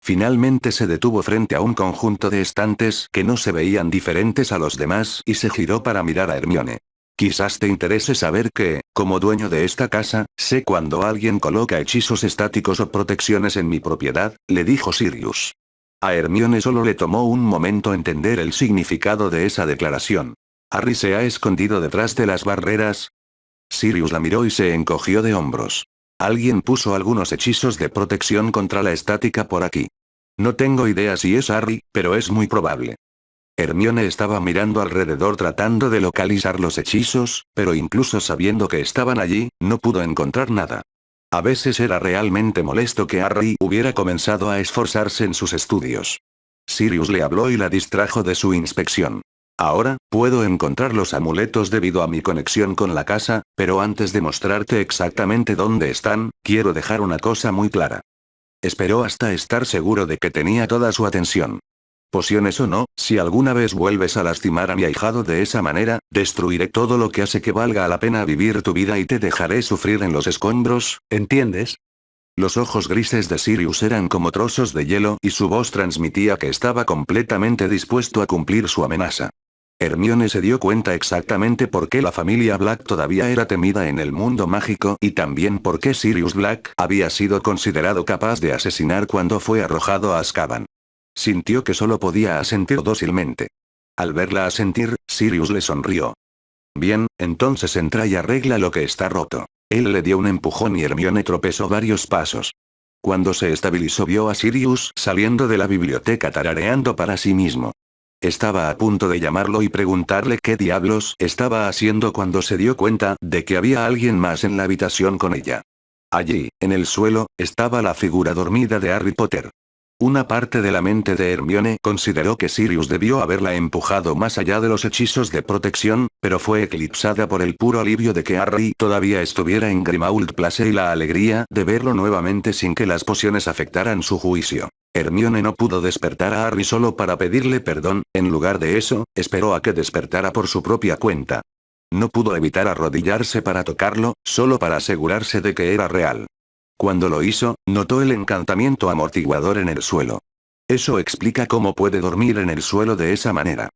Finalmente se detuvo frente a un conjunto de estantes que no se veían diferentes a los demás y se giró para mirar a Hermione. Quizás te interese saber que, como dueño de esta casa, sé cuando alguien coloca hechizos estáticos o protecciones en mi propiedad, le dijo Sirius. A Hermione solo le tomó un momento entender el significado de esa declaración. ¿Harry se ha escondido detrás de las barreras? Sirius la miró y se encogió de hombros. Alguien puso algunos hechizos de protección contra la estática por aquí. No tengo idea si es Harry, pero es muy probable. Hermione estaba mirando alrededor tratando de localizar los hechizos, pero incluso sabiendo que estaban allí, no pudo encontrar nada. A veces era realmente molesto que Harry hubiera comenzado a esforzarse en sus estudios. Sirius le habló y la distrajo de su inspección. Ahora, puedo encontrar los amuletos debido a mi conexión con la casa, pero antes de mostrarte exactamente dónde están, quiero dejar una cosa muy clara. Esperó hasta estar seguro de que tenía toda su atención. Pociones o no, si alguna vez vuelves a lastimar a mi ahijado de esa manera, destruiré todo lo que hace que valga la pena vivir tu vida y te dejaré sufrir en los escombros, ¿entiendes? Los ojos grises de Sirius eran como trozos de hielo y su voz transmitía que estaba completamente dispuesto a cumplir su amenaza. Hermione se dio cuenta exactamente por qué la familia Black todavía era temida en el mundo mágico y también por qué Sirius Black había sido considerado capaz de asesinar cuando fue arrojado a Azkaban. Sintió que solo podía asentir dócilmente. Al verla asentir, Sirius le sonrió. Bien, entonces entra y arregla lo que está roto. Él le dio un empujón y Hermione tropezó varios pasos. Cuando se estabilizó vio a Sirius saliendo de la biblioteca tarareando para sí mismo. Estaba a punto de llamarlo y preguntarle qué diablos estaba haciendo cuando se dio cuenta de que había alguien más en la habitación con ella. Allí, en el suelo, estaba la figura dormida de Harry Potter. Una parte de la mente de Hermione consideró que Sirius debió haberla empujado más allá de los hechizos de protección, pero fue eclipsada por el puro alivio de que Harry todavía estuviera en Grimmauld Place y la alegría de verlo nuevamente sin que las pociones afectaran su juicio. Hermione no pudo despertar a Harry solo para pedirle perdón, en lugar de eso, esperó a que despertara por su propia cuenta. No pudo evitar arrodillarse para tocarlo, solo para asegurarse de que era real. Cuando lo hizo, notó el encantamiento amortiguador en el suelo. Eso explica cómo puede dormir en el suelo de esa manera.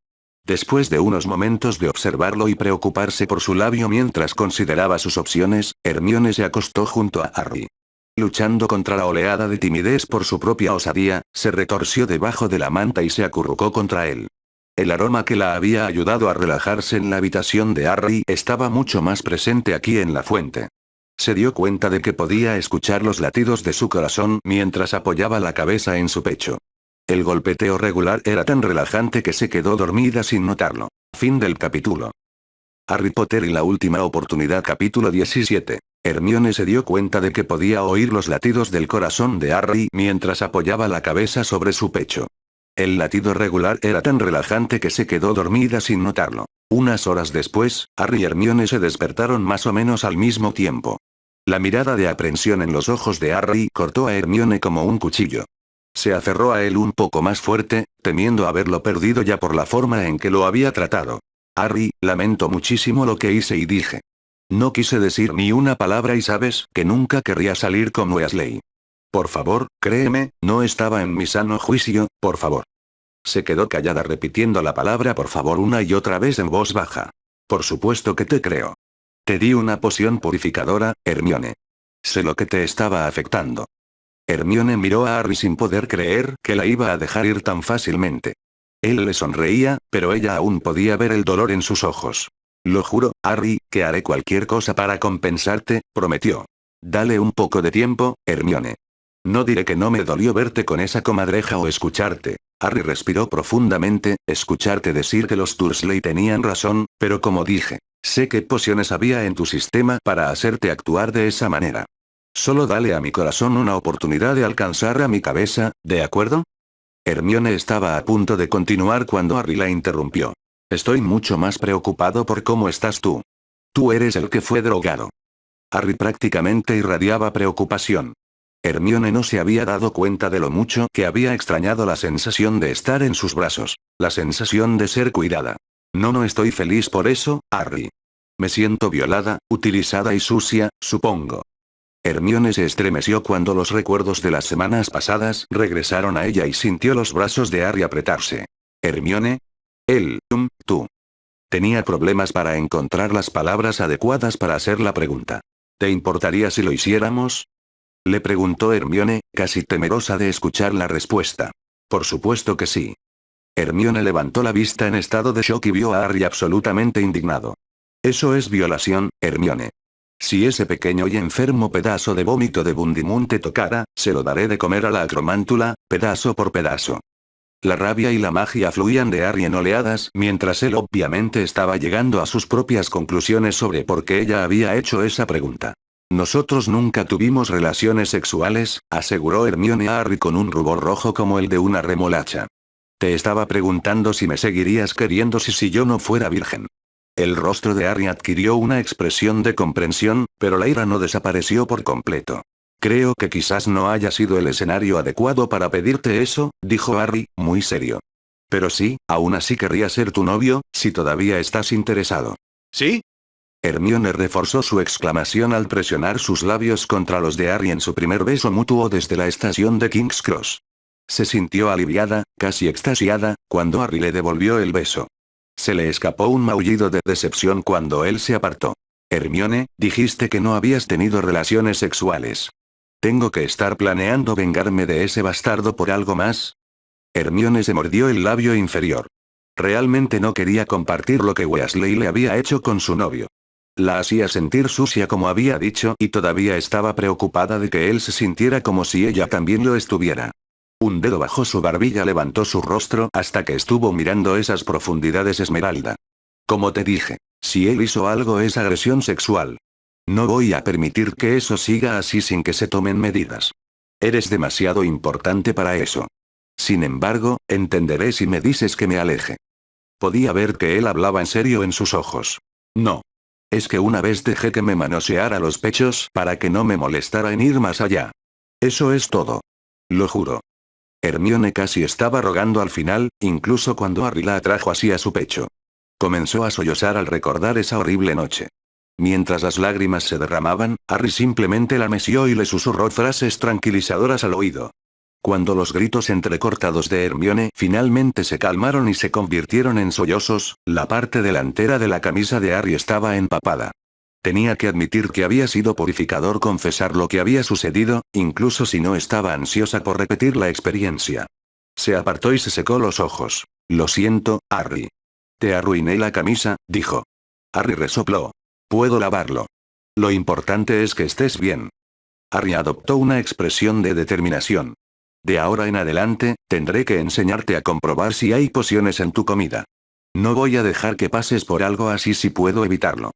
Después de unos momentos de observarlo y preocuparse por su labio mientras consideraba sus opciones, Hermione se acostó junto a Harry. Luchando contra la oleada de timidez por su propia osadía, se retorció debajo de la manta y se acurrucó contra él. El aroma que la había ayudado a relajarse en la habitación de Harry estaba mucho más presente aquí en la fuente. Se dio cuenta de que podía escuchar los latidos de su corazón mientras apoyaba la cabeza en su pecho. El golpeteo regular era tan relajante que se quedó dormida sin notarlo. Fin del capítulo. Harry Potter y la última oportunidad. Capítulo 17. Hermione se dio cuenta de que podía oír los latidos del corazón de Harry mientras apoyaba la cabeza sobre su pecho. El latido regular era tan relajante que se quedó dormida sin notarlo. Unas horas después, Harry y Hermione se despertaron más o menos al mismo tiempo. La mirada de aprensión en los ojos de Harry cortó a Hermione como un cuchillo. Se aferró a él un poco más fuerte, temiendo haberlo perdido ya por la forma en que lo había tratado. Harry, lamento muchísimo lo que hice y dije. No quise decir ni una palabra y sabes que nunca querría salir con Weasley. Por favor, créeme, no estaba en mi sano juicio, por favor. Se quedó callada repitiendo la palabra por favor una y otra vez en voz baja. Por supuesto que te creo. Te di una poción purificadora, Hermione. Sé lo que te estaba afectando. Hermione miró a Harry sin poder creer que la iba a dejar ir tan fácilmente. Él le sonreía, pero ella aún podía ver el dolor en sus ojos. Lo juro, Harry, que haré cualquier cosa para compensarte, prometió. Dale un poco de tiempo, Hermione. No diré que no me dolió verte con esa comadreja o escucharte. Harry respiró profundamente, escucharte decir que los Dursley tenían razón, pero como dije, sé qué pociones había en tu sistema para hacerte actuar de esa manera. Solo dale a mi corazón una oportunidad de alcanzar a mi cabeza, ¿de acuerdo? Hermione estaba a punto de continuar cuando Harry la interrumpió. Estoy mucho más preocupado por cómo estás tú. Tú eres el que fue drogado. Harry prácticamente irradiaba preocupación. Hermione no se había dado cuenta de lo mucho que había extrañado la sensación de estar en sus brazos, la sensación de ser cuidada. No estoy feliz por eso, Harry. Me siento violada, utilizada y sucia, supongo. Hermione se estremeció cuando los recuerdos de las semanas pasadas regresaron a ella y sintió los brazos de Harry apretarse. Hermione. Tú. Tenía problemas para encontrar las palabras adecuadas para hacer la pregunta. ¿Te importaría si lo hiciéramos? Le preguntó Hermione, casi temerosa de escuchar la respuesta. Por supuesto que sí. Hermione levantó la vista en estado de shock y vio a Harry absolutamente indignado. Eso es violación, Hermione. Si ese pequeño y enfermo pedazo de vómito de Bundimun te tocara, se lo daré de comer a la acromántula, pedazo por pedazo. La rabia y la magia fluían de Harry en oleadas mientras él obviamente estaba llegando a sus propias conclusiones sobre por qué ella había hecho esa pregunta. Nosotros nunca tuvimos relaciones sexuales, aseguró Hermione a Harry con un rubor rojo como el de una remolacha. Te estaba preguntando si me seguirías queriendo si yo no fuera virgen. El rostro de Harry adquirió una expresión de comprensión, pero la ira no desapareció por completo. Creo que quizás no haya sido el escenario adecuado para pedirte eso, dijo Harry, muy serio. Pero sí, aún así querría ser tu novio, si todavía estás interesado. ¿Sí? Hermione reforzó su exclamación al presionar sus labios contra los de Harry en su primer beso mutuo desde la estación de King's Cross. Se sintió aliviada, casi extasiada, cuando Harry le devolvió el beso. Se le escapó un maullido de decepción cuando él se apartó. Hermione, dijiste que no habías tenido relaciones sexuales. ¿Tengo que estar planeando vengarme de ese bastardo por algo más? Hermione se mordió el labio inferior. Realmente no quería compartir lo que Weasley le había hecho con su novio. La hacía sentir sucia como había dicho y todavía estaba preocupada de que él se sintiera como si ella también lo estuviera. Un dedo bajo su barbilla levantó su rostro hasta que estuvo mirando esas profundidades esmeralda. Como te dije, si él hizo algo es agresión sexual. No voy a permitir que eso siga así sin que se tomen medidas. Eres demasiado importante para eso. Sin embargo, entenderé si me dices que me aleje. Podía ver que él hablaba en serio en sus ojos. No. Es que una vez dejé que me manoseara los pechos para que no me molestara en ir más allá. Eso es todo. Lo juro. Hermione casi estaba rogando al final, incluso cuando Harry la atrajo hacia su pecho. Comenzó a sollozar al recordar esa horrible noche. Mientras las lágrimas se derramaban, Harry simplemente la meció y le susurró frases tranquilizadoras al oído. Cuando los gritos entrecortados de Hermione finalmente se calmaron y se convirtieron en sollozos, la parte delantera de la camisa de Harry estaba empapada. Tenía que admitir que había sido purificador confesar lo que había sucedido, incluso si no estaba ansiosa por repetir la experiencia. Se apartó y se secó los ojos. Lo siento, Harry. Te arruiné la camisa, dijo. Harry resopló. Puedo lavarlo. Lo importante es que estés bien. Harry adoptó una expresión de determinación. De ahora en adelante, tendré que enseñarte a comprobar si hay pociones en tu comida. No voy a dejar que pases por algo así si puedo evitarlo.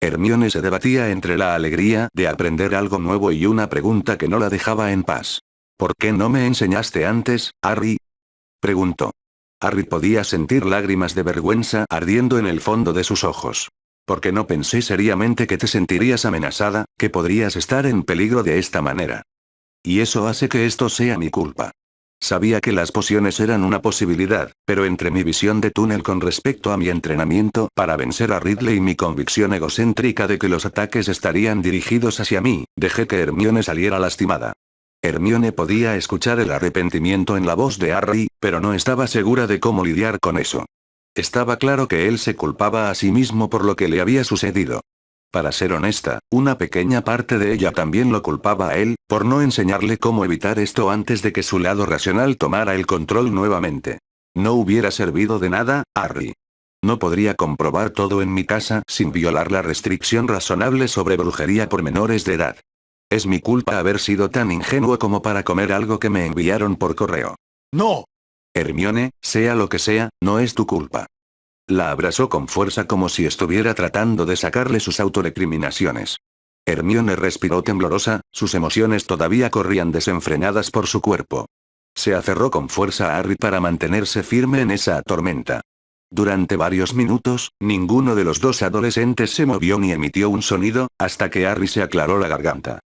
Hermione se debatía entre la alegría de aprender algo nuevo y una pregunta que no la dejaba en paz. ¿Por qué no me enseñaste antes, Harry? Preguntó. Harry podía sentir lágrimas de vergüenza ardiendo en el fondo de sus ojos. Porque no pensé seriamente que te sentirías amenazada, que podrías estar en peligro de esta manera. Y eso hace que esto sea mi culpa. Sabía que las pociones eran una posibilidad, pero entre mi visión de túnel con respecto a mi entrenamiento para vencer a Ridley y mi convicción egocéntrica de que los ataques estarían dirigidos hacia mí, dejé que Hermione saliera lastimada. Hermione podía escuchar el arrepentimiento en la voz de Harry, pero no estaba segura de cómo lidiar con eso. Estaba claro que él se culpaba a sí mismo por lo que le había sucedido. Para ser honesta, una pequeña parte de ella también lo culpaba a él, por no enseñarle cómo evitar esto antes de que su lado racional tomara el control nuevamente. No hubiera servido de nada, Harry. No podría comprobar todo en mi casa sin violar la restricción razonable sobre brujería por menores de edad. Es mi culpa haber sido tan ingenuo como para comer algo que me enviaron por correo. ¡No! Hermione, sea lo que sea, no es tu culpa. La abrazó con fuerza como si estuviera tratando de sacarle sus autorrecriminaciones. Hermione respiró temblorosa, sus emociones todavía corrían desenfrenadas por su cuerpo. Se aferró con fuerza a Harry para mantenerse firme en esa tormenta. Durante varios minutos, ninguno de los dos adolescentes se movió ni emitió un sonido, hasta que Harry se aclaró la garganta.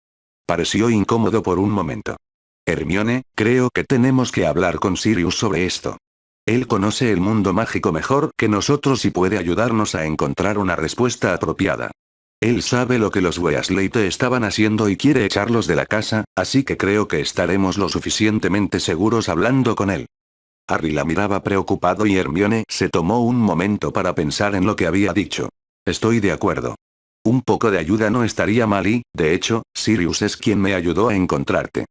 Pareció incómodo por un momento. Hermione, creo que tenemos que hablar con Sirius sobre esto. Él conoce el mundo mágico mejor que nosotros y puede ayudarnos a encontrar una respuesta apropiada. Él sabe lo que los Weasley te estaban haciendo y quiere echarlos de la casa, así que creo que estaremos lo suficientemente seguros hablando con él. Harry la miraba preocupado y Hermione se tomó un momento para pensar en lo que había dicho. Estoy de acuerdo. Un poco de ayuda no estaría mal y, de hecho, Sirius es quien me ayudó a encontrarte.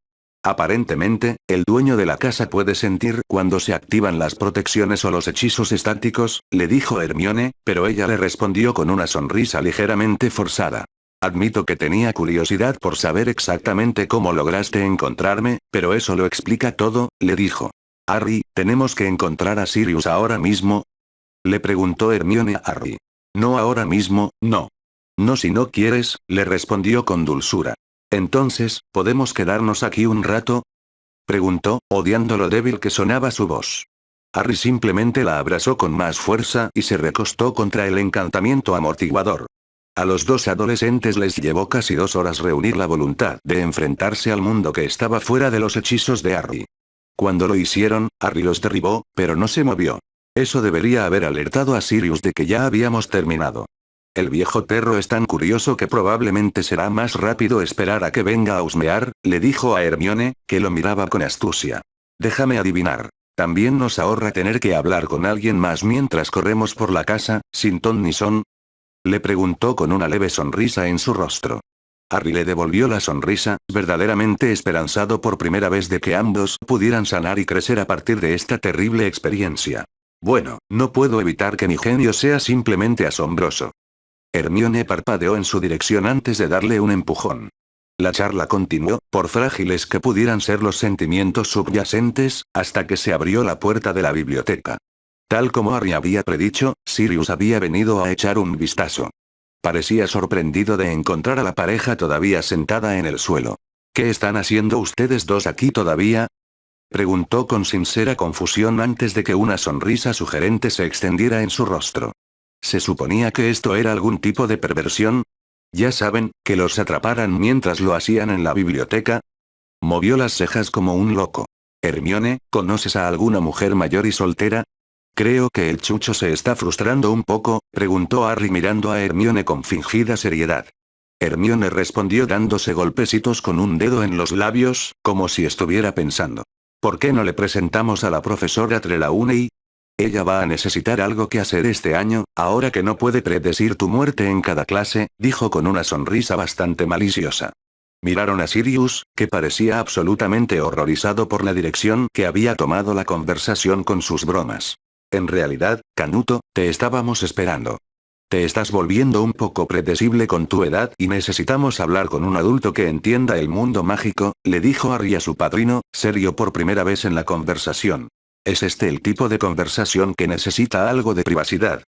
Aparentemente, el dueño de la casa puede sentir cuando se activan las protecciones o los hechizos estáticos, le dijo Hermione, pero ella le respondió con una sonrisa ligeramente forzada. Admito que tenía curiosidad por saber exactamente cómo lograste encontrarme, pero eso lo explica todo, le dijo. Harry, ¿tenemos que encontrar a Sirius ahora mismo? Le preguntó Hermione a Harry. No ahora mismo, no. No si no quieres, le respondió con dulzura. Entonces, ¿podemos quedarnos aquí un rato? Preguntó, odiando lo débil que sonaba su voz. Harry simplemente la abrazó con más fuerza y se recostó contra el encantamiento amortiguador. A los dos adolescentes les llevó casi 2 horas reunir la voluntad de enfrentarse al mundo que estaba fuera de los hechizos de Harry. Cuando lo hicieron, Harry los derribó, pero no se movió. Eso debería haber alertado a Sirius de que ya habíamos terminado. El viejo perro es tan curioso que probablemente será más rápido esperar a que venga a husmear, le dijo a Hermione, que lo miraba con astucia. Déjame adivinar. También nos ahorra tener que hablar con alguien más mientras corremos por la casa, sin ton ni son. Le preguntó con una leve sonrisa en su rostro. Harry le devolvió la sonrisa, verdaderamente esperanzado por primera vez de que ambos pudieran sanar y crecer a partir de esta terrible experiencia. Bueno, no puedo evitar que mi genio sea simplemente asombroso. Hermione parpadeó en su dirección antes de darle un empujón. La charla continuó, por frágiles que pudieran ser los sentimientos subyacentes, hasta que se abrió la puerta de la biblioteca. Tal como Harry había predicho, Sirius había venido a echar un vistazo. Parecía sorprendido de encontrar a la pareja todavía sentada en el suelo. ¿Qué están haciendo ustedes dos aquí todavía? Preguntó con sincera confusión antes de que una sonrisa sugerente se extendiera en su rostro. ¿Se suponía que esto era algún tipo de perversión? Ya saben, que los atraparan mientras lo hacían en la biblioteca. Movió las cejas como un loco. Hermione, ¿conoces a alguna mujer mayor y soltera? Creo que el chucho se está frustrando un poco, preguntó Harry mirando a Hermione con fingida seriedad. Hermione respondió dándose golpecitos con un dedo en los labios, como si estuviera pensando. ¿Por qué no le presentamos a la profesora Trelawney? Ella va a necesitar algo que hacer este año, ahora que no puede predecir tu muerte en cada clase, dijo con una sonrisa bastante maliciosa. Miraron a Sirius, que parecía absolutamente horrorizado por la dirección que había tomado la conversación con sus bromas. En realidad, Canuto, te estábamos esperando. Te estás volviendo un poco predecible con tu edad y necesitamos hablar con un adulto que entienda el mundo mágico, le dijo Harry a su padrino, serio por primera vez en la conversación. ¿Es este el tipo de conversación que necesita algo de privacidad?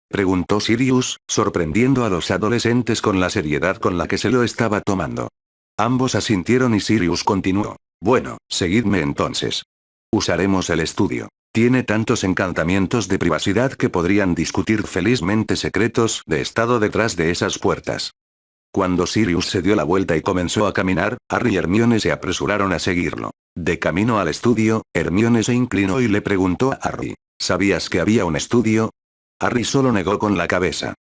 Preguntó Sirius, sorprendiendo a los adolescentes con la seriedad con la que se lo estaba tomando. Ambos asintieron y Sirius continuó. Bueno, seguidme entonces. Usaremos el estudio. Tiene tantos encantamientos de privacidad que podrían discutir felizmente secretos de estado detrás de esas puertas. Cuando Sirius se dio la vuelta y comenzó a caminar, Harry y Hermione se apresuraron a seguirlo. De camino al estudio, Hermione se inclinó y le preguntó a Harry, ¿sabías que había un estudio? Harry solo negó con la cabeza.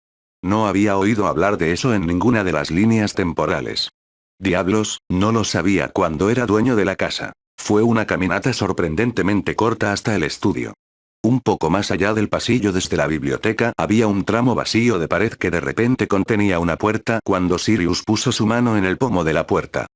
No había oído hablar de eso en ninguna de las líneas temporales. Diablos, no lo sabía cuando era dueño de la casa. Fue una caminata sorprendentemente corta hasta el estudio. Un poco más allá del pasillo desde la biblioteca había un tramo vacío de pared que de repente contenía una puerta cuando Sirius puso su mano en el pomo de la puerta.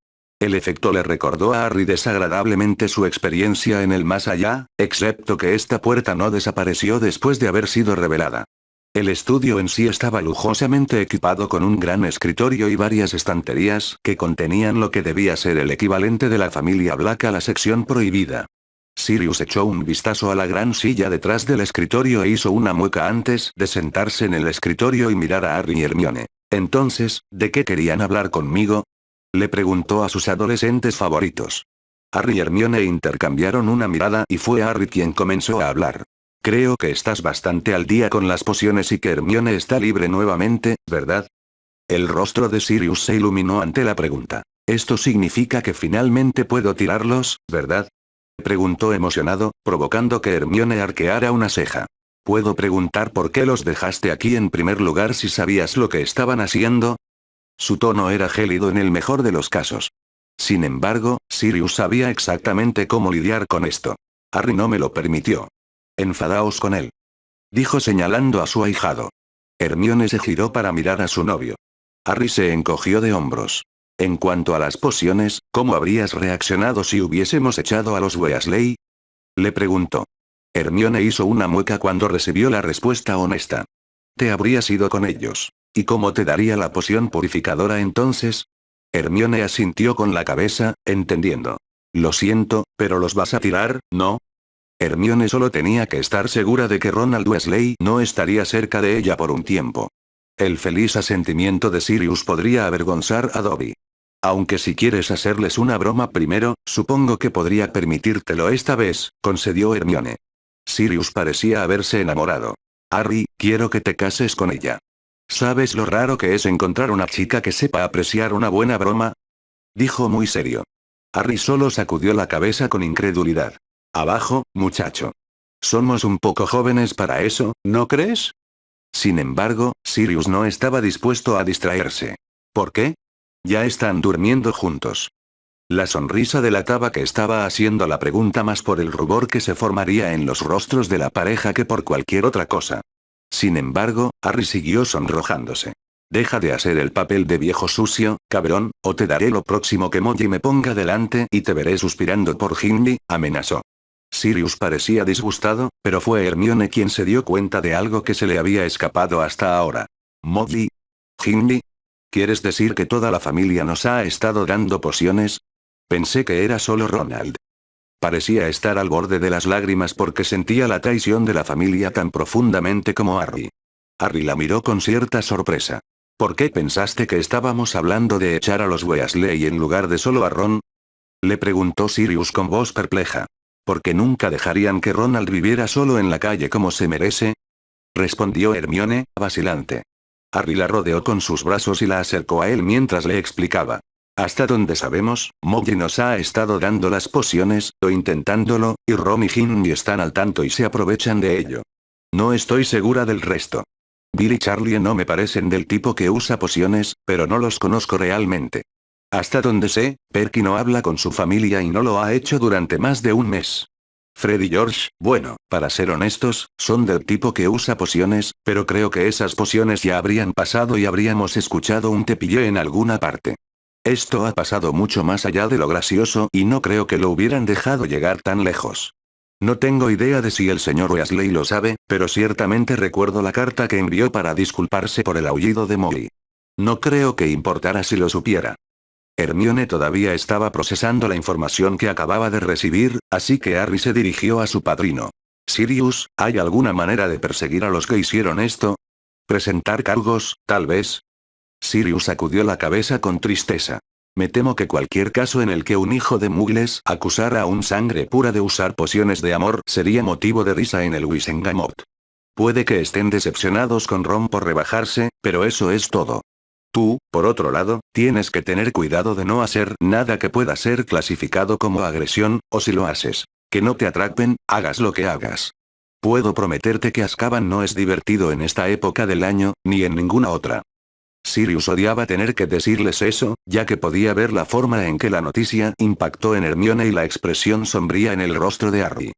El efecto le recordó a Harry desagradablemente su experiencia en el más allá, excepto que esta puerta no desapareció después de haber sido revelada. El estudio en sí estaba lujosamente equipado con un gran escritorio y varias estanterías que contenían lo que debía ser el equivalente de la familia Black a la sección prohibida. Sirius echó un vistazo a la gran silla detrás del escritorio e hizo una mueca antes de sentarse en el escritorio y mirar a Harry y Hermione. Entonces, ¿de qué querían hablar conmigo? Le preguntó a sus adolescentes favoritos. Harry y Hermione intercambiaron una mirada y fue Harry quien comenzó a hablar. Creo que estás bastante al día con las pociones y que Hermione está libre nuevamente, ¿verdad? El rostro de Sirius se iluminó ante la pregunta. Esto significa que finalmente puedo tirarlos, ¿verdad? Preguntó emocionado, provocando que Hermione arqueara una ceja. ¿Puedo preguntar por qué los dejaste aquí en primer lugar si sabías lo que estaban haciendo? Su tono era gélido en el mejor de los casos. Sin embargo, Sirius sabía exactamente cómo lidiar con esto. Harry no me lo permitió. Enfadaos con él. Dijo señalando a su ahijado. Hermione se giró para mirar a su novio. Harry se encogió de hombros. En cuanto a las pociones, ¿cómo habrías reaccionado si hubiésemos echado a los Weasley? Le preguntó. Hermione hizo una mueca cuando recibió la respuesta honesta. Te habrías ido con ellos. ¿Y cómo te daría la poción purificadora entonces? Hermione asintió con la cabeza, entendiendo. Lo siento, pero los vas a tirar, ¿no? Hermione solo tenía que estar segura de que Ronald Weasley no estaría cerca de ella por un tiempo. El feliz asentimiento de Sirius podría avergonzar a Dobby. Aunque si quieres hacerles una broma primero, supongo que podría permitírtelo esta vez, concedió Hermione. Sirius parecía haberse enamorado. Harry, quiero que te cases con ella. ¿Sabes lo raro que es encontrar una chica que sepa apreciar una buena broma? Dijo muy serio. Harry solo sacudió la cabeza con incredulidad. Abajo, muchacho. Somos un poco jóvenes para eso, ¿no crees? Sin embargo, Sirius no estaba dispuesto a distraerse. ¿Por qué? Ya están durmiendo juntos. La sonrisa delataba que estaba haciendo la pregunta más por el rubor que se formaría en los rostros de la pareja que por cualquier otra cosa. Sin embargo, Harry siguió sonrojándose. Deja de hacer el papel de viejo sucio, cabrón, o te daré lo próximo que Molly me ponga delante y te veré suspirando por Gimli, amenazó. Sirius parecía disgustado, pero fue Hermione quien se dio cuenta de algo que se le había escapado hasta ahora. ¿Molly? ¿Gimli? ¿Quieres decir que toda la familia nos ha estado dando pociones? Pensé que era solo Ronald. Parecía estar al borde de las lágrimas porque sentía la traición de la familia tan profundamente como Harry. Harry la miró con cierta sorpresa. ¿Por qué pensaste que estábamos hablando de echar a los Weasley en lugar de solo a Ron? Le preguntó Sirius con voz perpleja. ¿Porque nunca dejarían que Ronald viviera solo en la calle como se merece? Respondió Hermione, vacilante. Harry la rodeó con sus brazos y la acercó a él mientras le explicaba. Hasta donde sabemos, Molly nos ha estado dando las pociones, o intentándolo, y Ron y Ginny están al tanto y se aprovechan de ello. No estoy segura del resto. Bill y Charlie no me parecen del tipo que usa pociones, pero no los conozco realmente. Hasta donde sé, Perky no habla con su familia y no lo ha hecho durante más de un mes. Fred y George, bueno, para ser honestos, son del tipo que usa pociones, pero creo que esas pociones ya habrían pasado y habríamos escuchado un tepillé en alguna parte. Esto ha pasado mucho más allá de lo gracioso y no creo que lo hubieran dejado llegar tan lejos. No tengo idea de si el señor Weasley lo sabe, pero ciertamente recuerdo la carta que envió para disculparse por el aullido de Molly. No creo que importara si lo supiera. Hermione todavía estaba procesando la información que acababa de recibir, así que Harry se dirigió a su padrino. Sirius, ¿hay alguna manera de perseguir a los que hicieron esto? ¿Presentar cargos, tal vez? Sirius sacudió la cabeza con tristeza. Me temo que cualquier caso en el que un hijo de Muggles acusara a un sangre pura de usar pociones de amor sería motivo de risa en el Wisengamot. Puede que estén decepcionados con Ron por rebajarse, pero eso es todo. Tú, por otro lado, tienes que tener cuidado de no hacer nada que pueda ser clasificado como agresión, o si lo haces, que no te atrapen, hagas lo que hagas. Puedo prometerte que Azkaban no es divertido en esta época del año, ni en ninguna otra. Sirius odiaba tener que decirles eso, ya que podía ver la forma en que la noticia impactó en Hermione y la expresión sombría en el rostro de Harry.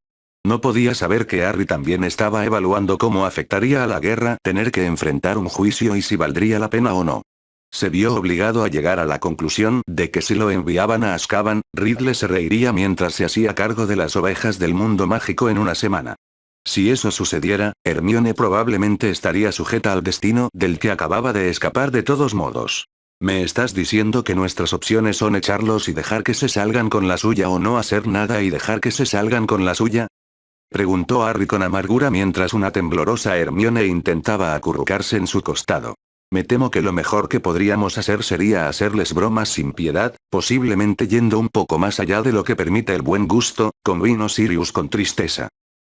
No podía saber que Harry también estaba evaluando cómo afectaría a la guerra tener que enfrentar un juicio y si valdría la pena o no. Se vio obligado a llegar a la conclusión de que si lo enviaban a Azkaban, Ridley se reiría mientras se hacía cargo de las ovejas del mundo mágico en una semana. Si eso sucediera, Hermione probablemente estaría sujeta al destino del que acababa de escapar de todos modos. ¿Me estás diciendo que nuestras opciones son echarlos y dejar que se salgan con la suya o no hacer nada y dejar que se salgan con la suya? Preguntó Harry con amargura mientras una temblorosa Hermione intentaba acurrucarse en su costado. Me temo que lo mejor que podríamos hacer sería hacerles bromas sin piedad, posiblemente yendo un poco más allá de lo que permite el buen gusto, convino Sirius con tristeza.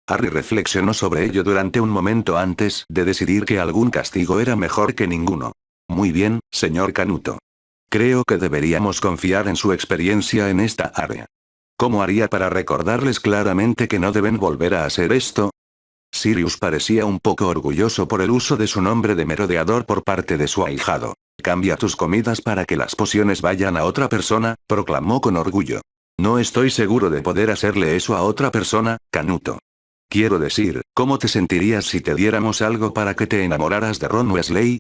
Harry reflexionó sobre ello durante un momento antes de decidir que algún castigo era mejor que ninguno. Muy bien, señor Canuto. Creo que deberíamos confiar en su experiencia en esta área. ¿Cómo haría para recordarles claramente que no deben volver a hacer esto? Sirius parecía un poco orgulloso por el uso de su nombre de merodeador por parte de su ahijado. Cambia tus comidas para que las pociones vayan a otra persona, proclamó con orgullo. No estoy seguro de poder hacerle eso a otra persona, Canuto. Quiero decir, ¿cómo te sentirías si te diéramos algo para que te enamoraras de Ron Weasley?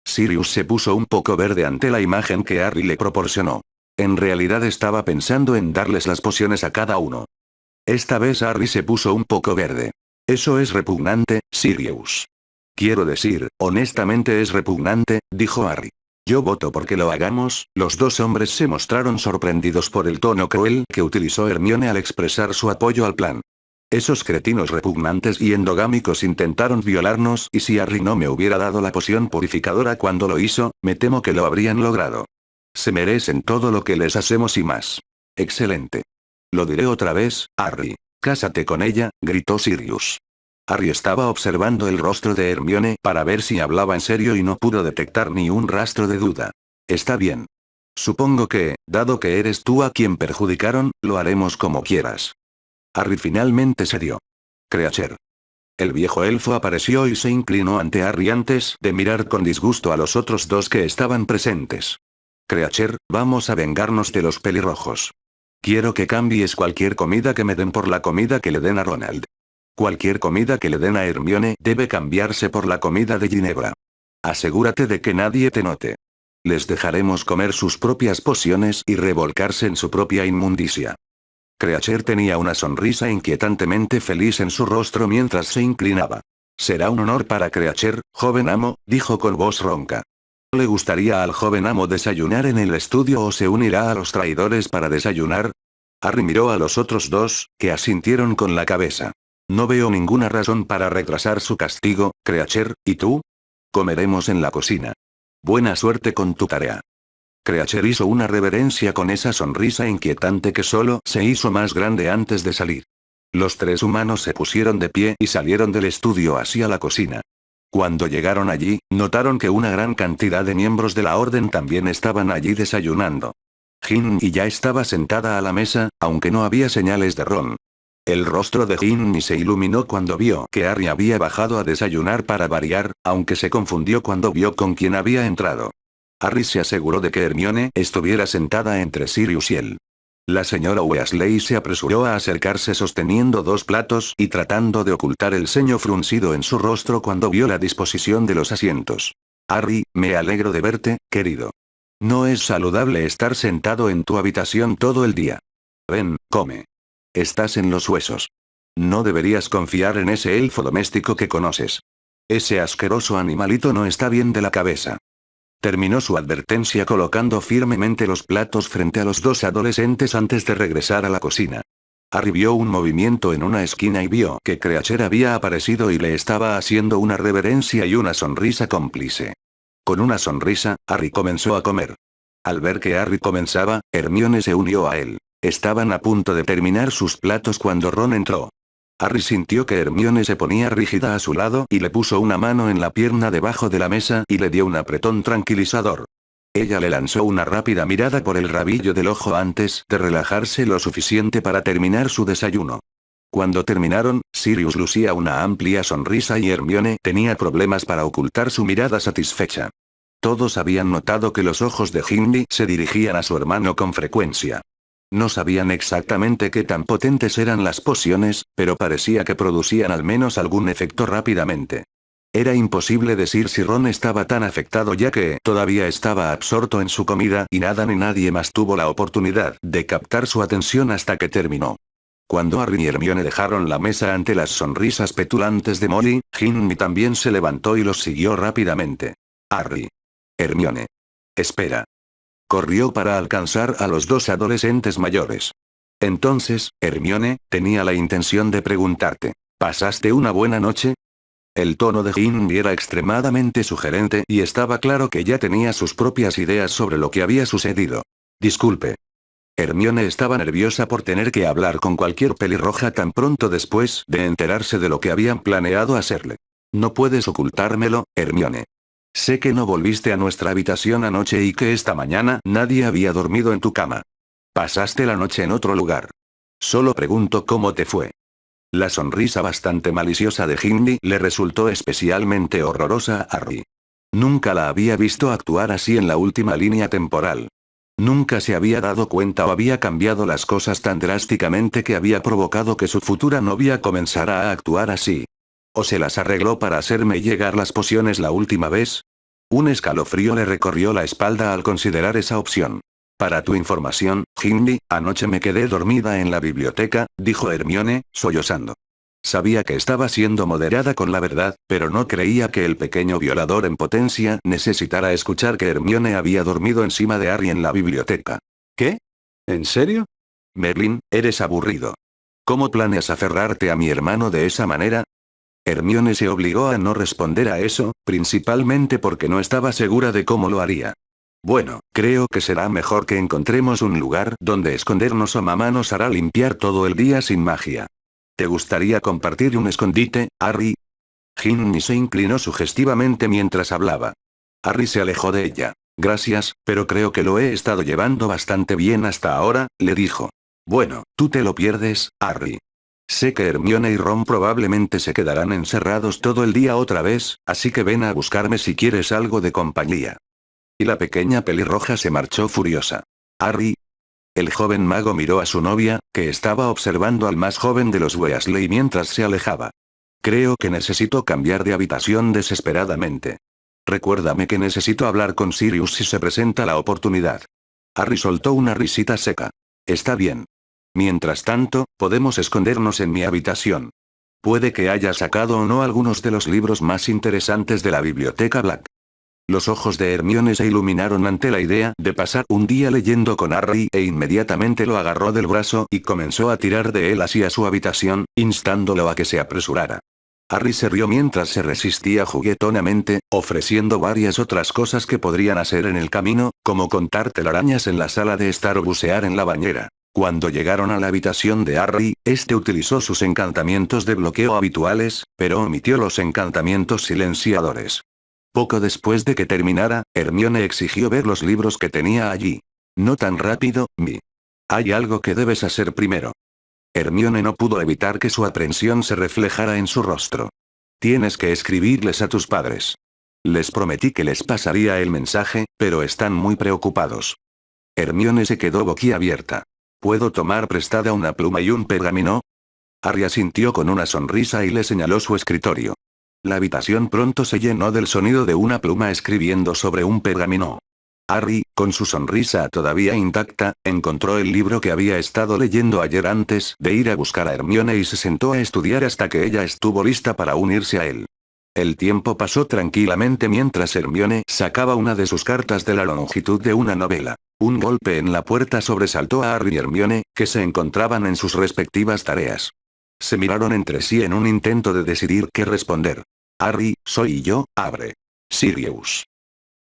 Sirius se puso un poco verde ante la imagen que Harry le proporcionó. En realidad estaba pensando en darles las pociones a cada uno. Esta vez Harry se puso un poco verde. Eso es repugnante, Sirius. Quiero decir, honestamente es repugnante, dijo Harry. Yo voto porque lo hagamos. Los dos hombres se mostraron sorprendidos por el tono cruel que utilizó Hermione al expresar su apoyo al plan. Esos cretinos repugnantes y endogámicos intentaron violarnos y si Harry no me hubiera dado la poción purificadora cuando lo hizo, me temo que lo habrían logrado. Se merecen todo lo que les hacemos y más. Excelente. Lo diré otra vez, Harry. Cásate con ella, gritó Sirius. Harry estaba observando el rostro de Hermione para ver si hablaba en serio y no pudo detectar ni un rastro de duda. Está bien. Supongo que, dado que eres tú a quien perjudicaron, lo haremos como quieras. Harry finalmente cedió. Creacher. El viejo elfo apareció y se inclinó ante Harry antes de mirar con disgusto a los otros dos que estaban presentes. Creacher, vamos a vengarnos de los pelirrojos. Quiero que cambies cualquier comida que me den por la comida que le den a Ronald. Cualquier comida que le den a Hermione debe cambiarse por la comida de Ginebra. Asegúrate de que nadie te note. Les dejaremos comer sus propias pociones y revolcarse en su propia inmundicia. Creacher tenía una sonrisa inquietantemente feliz en su rostro mientras se inclinaba. Será un honor para Creacher, joven amo, dijo con voz ronca. ¿Le gustaría al joven amo desayunar en el estudio o se unirá a los traidores para desayunar? Harry miró a los otros dos, que asintieron con la cabeza. No veo ninguna razón para retrasar su castigo, Creacher, ¿y tú? Comeremos en la cocina. Buena suerte con tu tarea. Creacher hizo una reverencia con esa sonrisa inquietante que solo se hizo más grande antes de salir. Los tres humanos se pusieron de pie y salieron del estudio hacia la cocina. Cuando llegaron allí, notaron que una gran cantidad de miembros de la orden también estaban allí desayunando. Ginny ya estaba sentada a la mesa, aunque no había señales de Ron. El rostro de Ginny se iluminó cuando vio que Harry había bajado a desayunar para variar, aunque se confundió cuando vio con quién había entrado. Harry se aseguró de que Hermione estuviera sentada entre Sirius y él. La señora Weasley se apresuró a acercarse sosteniendo dos platos y tratando de ocultar el ceño fruncido en su rostro cuando vio la disposición de los asientos. Harry, me alegro de verte, querido. No es saludable estar sentado en tu habitación todo el día. Ven, come. Estás en los huesos. No deberías confiar en ese elfo doméstico que conoces. Ese asqueroso animalito no está bien de la cabeza. Terminó su advertencia colocando firmemente los platos frente a los dos adolescentes antes de regresar a la cocina. Harry vio un movimiento en una esquina y vio que Creacher había aparecido y le estaba haciendo una reverencia y una sonrisa cómplice. Con una sonrisa, Harry comenzó a comer. Al ver que Harry comenzaba, Hermione se unió a él. Estaban a punto de terminar sus platos cuando Ron entró. Harry sintió que Hermione se ponía rígida a su lado y le puso una mano en la pierna debajo de la mesa y le dio un apretón tranquilizador. Ella le lanzó una rápida mirada por el rabillo del ojo antes de relajarse lo suficiente para terminar su desayuno. Cuando terminaron, Sirius lucía una amplia sonrisa y Hermione tenía problemas para ocultar su mirada satisfecha. Todos habían notado que los ojos de Gimli se dirigían a su hermano con frecuencia. No sabían exactamente qué tan potentes eran las pociones, pero parecía que producían al menos algún efecto rápidamente. Era imposible decir si Ron estaba tan afectado ya que todavía estaba absorto en su comida y nada ni nadie más tuvo la oportunidad de captar su atención hasta que terminó. Cuando Harry y Hermione dejaron la mesa ante las sonrisas petulantes de Molly, Ginny también se levantó y los siguió rápidamente. Harry. Hermione. Espera. Corrió para alcanzar a los dos adolescentes mayores. Entonces, Hermione, tenía la intención de preguntarte, ¿pasaste una buena noche? El tono de Ginny era extremadamente sugerente y estaba claro que ya tenía sus propias ideas sobre lo que había sucedido. Disculpe. Hermione estaba nerviosa por tener que hablar con cualquier pelirroja tan pronto después de enterarse de lo que habían planeado hacerle. No puedes ocultármelo, Hermione. Sé que no volviste a nuestra habitación anoche y que esta mañana nadie había dormido en tu cama. Pasaste la noche en otro lugar. Solo pregunto cómo te fue. La sonrisa bastante maliciosa de Ginny le resultó especialmente horrorosa a Harry. Nunca la había visto actuar así en la última línea temporal. Nunca se había dado cuenta o había cambiado las cosas tan drásticamente que había provocado que su futura novia comenzara a actuar así. ¿O se las arregló para hacerme llegar las pociones la última vez? Un escalofrío le recorrió la espalda al considerar esa opción. Para tu información, Ginny, anoche me quedé dormida en la biblioteca, dijo Hermione, sollozando. Sabía que estaba siendo moderada con la verdad, pero no creía que el pequeño violador en potencia necesitara escuchar que Hermione había dormido encima de Harry en la biblioteca. ¿Qué? ¿En serio? Merlin, eres aburrido. ¿Cómo planeas aferrarte a mi hermano de esa manera? Hermione se obligó a no responder a eso, principalmente porque no estaba segura de cómo lo haría. Bueno, creo que será mejor que encontremos un lugar donde escondernos o mamá nos hará limpiar todo el día sin magia. ¿Te gustaría compartir un escondite, Harry? Ginny se inclinó sugestivamente mientras hablaba. Harry se alejó de ella. Gracias, pero creo que lo he estado llevando bastante bien hasta ahora, le dijo. Bueno, tú te lo pierdes, Harry. Sé que Hermione y Ron probablemente se quedarán encerrados todo el día otra vez, así que ven a buscarme si quieres algo de compañía. Y la pequeña pelirroja se marchó furiosa. Harry. El joven mago miró a su novia, que estaba observando al más joven de los Weasley mientras se alejaba. Creo que necesito cambiar de habitación desesperadamente. Recuérdame que necesito hablar con Sirius si se presenta la oportunidad. Harry soltó una risita seca. Está bien. Mientras tanto, podemos escondernos en mi habitación. Puede que haya sacado o no algunos de los libros más interesantes de la biblioteca Black. Los ojos de Hermione se iluminaron ante la idea de pasar un día leyendo con Harry e inmediatamente lo agarró del brazo y comenzó a tirar de él hacia su habitación, instándolo a que se apresurara. Harry se rió mientras se resistía juguetonamente, ofreciendo varias otras cosas que podrían hacer en el camino, como contar telarañas en la sala de estar o bucear en la bañera. Cuando llegaron a la habitación de Harry, este utilizó sus encantamientos de bloqueo habituales, pero omitió los encantamientos silenciadores. Poco después de que terminara, Hermione exigió ver los libros que tenía allí. No tan rápido, Mi. Hay algo que debes hacer primero. Hermione no pudo evitar que su aprensión se reflejara en su rostro. Tienes que escribirles a tus padres. Les prometí que les pasaría el mensaje, pero están muy preocupados. Hermione se quedó boquiabierta. ¿Puedo tomar prestada una pluma y un pergamino? Harry asintió con una sonrisa y le señaló su escritorio. La habitación pronto se llenó del sonido de una pluma escribiendo sobre un pergamino. Harry, con su sonrisa todavía intacta, encontró el libro que había estado leyendo ayer antes de ir a buscar a Hermione y se sentó a estudiar hasta que ella estuvo lista para unirse a él. El tiempo pasó tranquilamente mientras Hermione sacaba una de sus cartas de la longitud de una novela. Un golpe en la puerta sobresaltó a Harry y Hermione, que se encontraban en sus respectivas tareas. Se miraron entre sí en un intento de decidir qué responder. Harry, soy yo, abre. Sirius.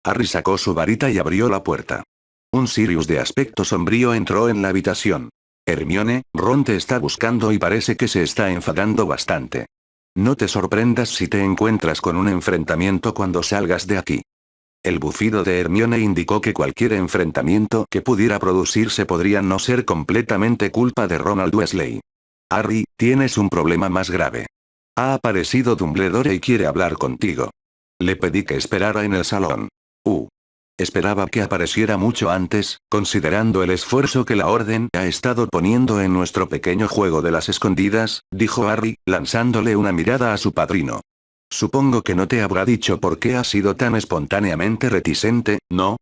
Harry sacó su varita y abrió la puerta. Un Sirius de aspecto sombrío entró en la habitación. Hermione, Ron te está buscando y parece que se está enfadando bastante. No te sorprendas si te encuentras con un enfrentamiento cuando salgas de aquí. El bufido de Hermione indicó que cualquier enfrentamiento que pudiera producirse podría no ser completamente culpa de Ronald Weasley. Harry, tienes un problema más grave. Ha aparecido Dumbledore y quiere hablar contigo. Le pedí que esperara en el salón. Esperaba que apareciera mucho antes, considerando el esfuerzo que la Orden ha estado poniendo en nuestro pequeño juego de las escondidas, dijo Harry, lanzándole una mirada a su padrino. Supongo que no te habrá dicho por qué has sido tan espontáneamente reticente, ¿no?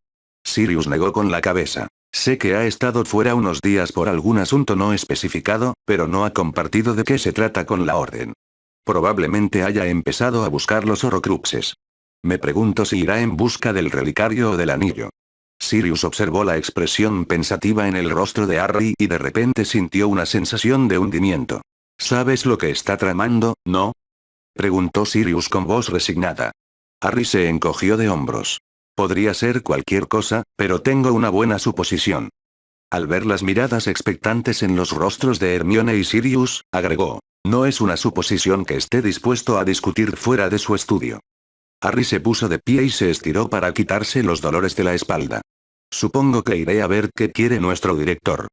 Sirius negó con la cabeza. Sé que ha estado fuera unos días por algún asunto no especificado, pero no ha compartido de qué se trata con la Orden. Probablemente haya empezado a buscar los Horrocruxes. Me pregunto si irá en busca del relicario o del anillo. Sirius observó la expresión pensativa en el rostro de Harry y de repente sintió una sensación de hundimiento. ¿Sabes lo que está tramando, no? Preguntó Sirius con voz resignada. Harry se encogió de hombros. Podría ser cualquier cosa, pero tengo una buena suposición. Al ver las miradas expectantes en los rostros de Hermione y Sirius, agregó, no es una suposición que esté dispuesto a discutir fuera de su estudio. Harry se puso de pie y se estiró para quitarse los dolores de la espalda. Supongo que iré a ver qué quiere nuestro director.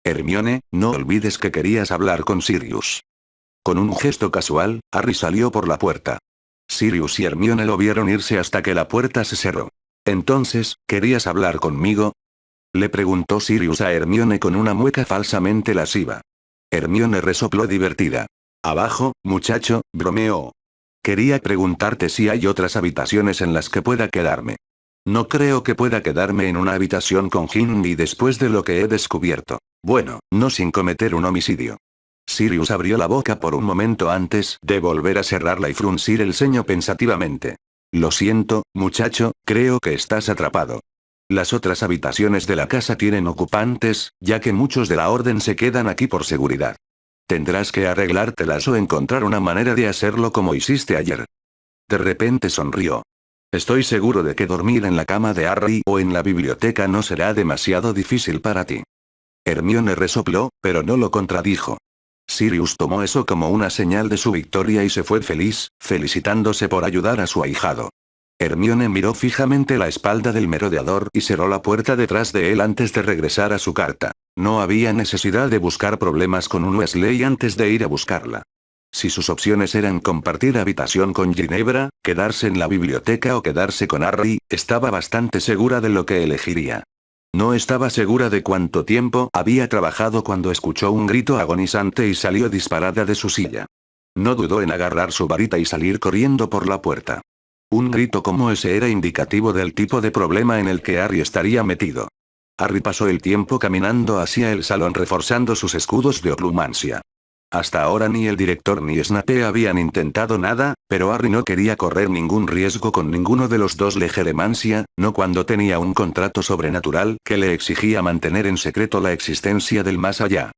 Hermione, no olvides que querías hablar con Sirius. Con un gesto casual, Harry salió por la puerta. Sirius y Hermione lo vieron irse hasta que la puerta se cerró. Entonces, ¿querías hablar conmigo? Le preguntó Sirius a Hermione con una mueca falsamente lasciva. Hermione resopló divertida. Abajo, muchacho, bromeó. Quería preguntarte si hay otras habitaciones en las que pueda quedarme. No creo que pueda quedarme en una habitación con Ginny después de lo que he descubierto. Bueno, no sin cometer un homicidio. Sirius abrió la boca por un momento antes de volver a cerrarla y fruncir el ceño pensativamente. Lo siento, muchacho, creo que estás atrapado. Las otras habitaciones de la casa tienen ocupantes, ya que muchos de la Orden se quedan aquí por seguridad. Tendrás que arreglártelas o encontrar una manera de hacerlo como hiciste ayer. De repente sonrió. Estoy seguro de que dormir en la cama de Harry o en la biblioteca no será demasiado difícil para ti. Hermione resopló, pero no lo contradijo. Sirius tomó eso como una señal de su victoria y se fue feliz, felicitándose por ayudar a su ahijado. Hermione miró fijamente la espalda del merodeador y cerró la puerta detrás de él antes de regresar a su carta. No había necesidad de buscar problemas con un Weasley antes de ir a buscarla. Si sus opciones eran compartir habitación con Ginebra, quedarse en la biblioteca o quedarse con Harry, estaba bastante segura de lo que elegiría. No estaba segura de cuánto tiempo había trabajado cuando escuchó un grito agonizante y salió disparada de su silla. No dudó en agarrar su varita y salir corriendo por la puerta. Un grito como ese era indicativo del tipo de problema en el que Harry estaría metido. Harry pasó el tiempo caminando hacia el salón reforzando sus escudos de oclumancia. Hasta ahora ni el director ni Snape habían intentado nada, pero Harry no quería correr ningún riesgo con ninguno de los dos Legeremancia, no cuando tenía un contrato sobrenatural que le exigía mantener en secreto la existencia del más allá.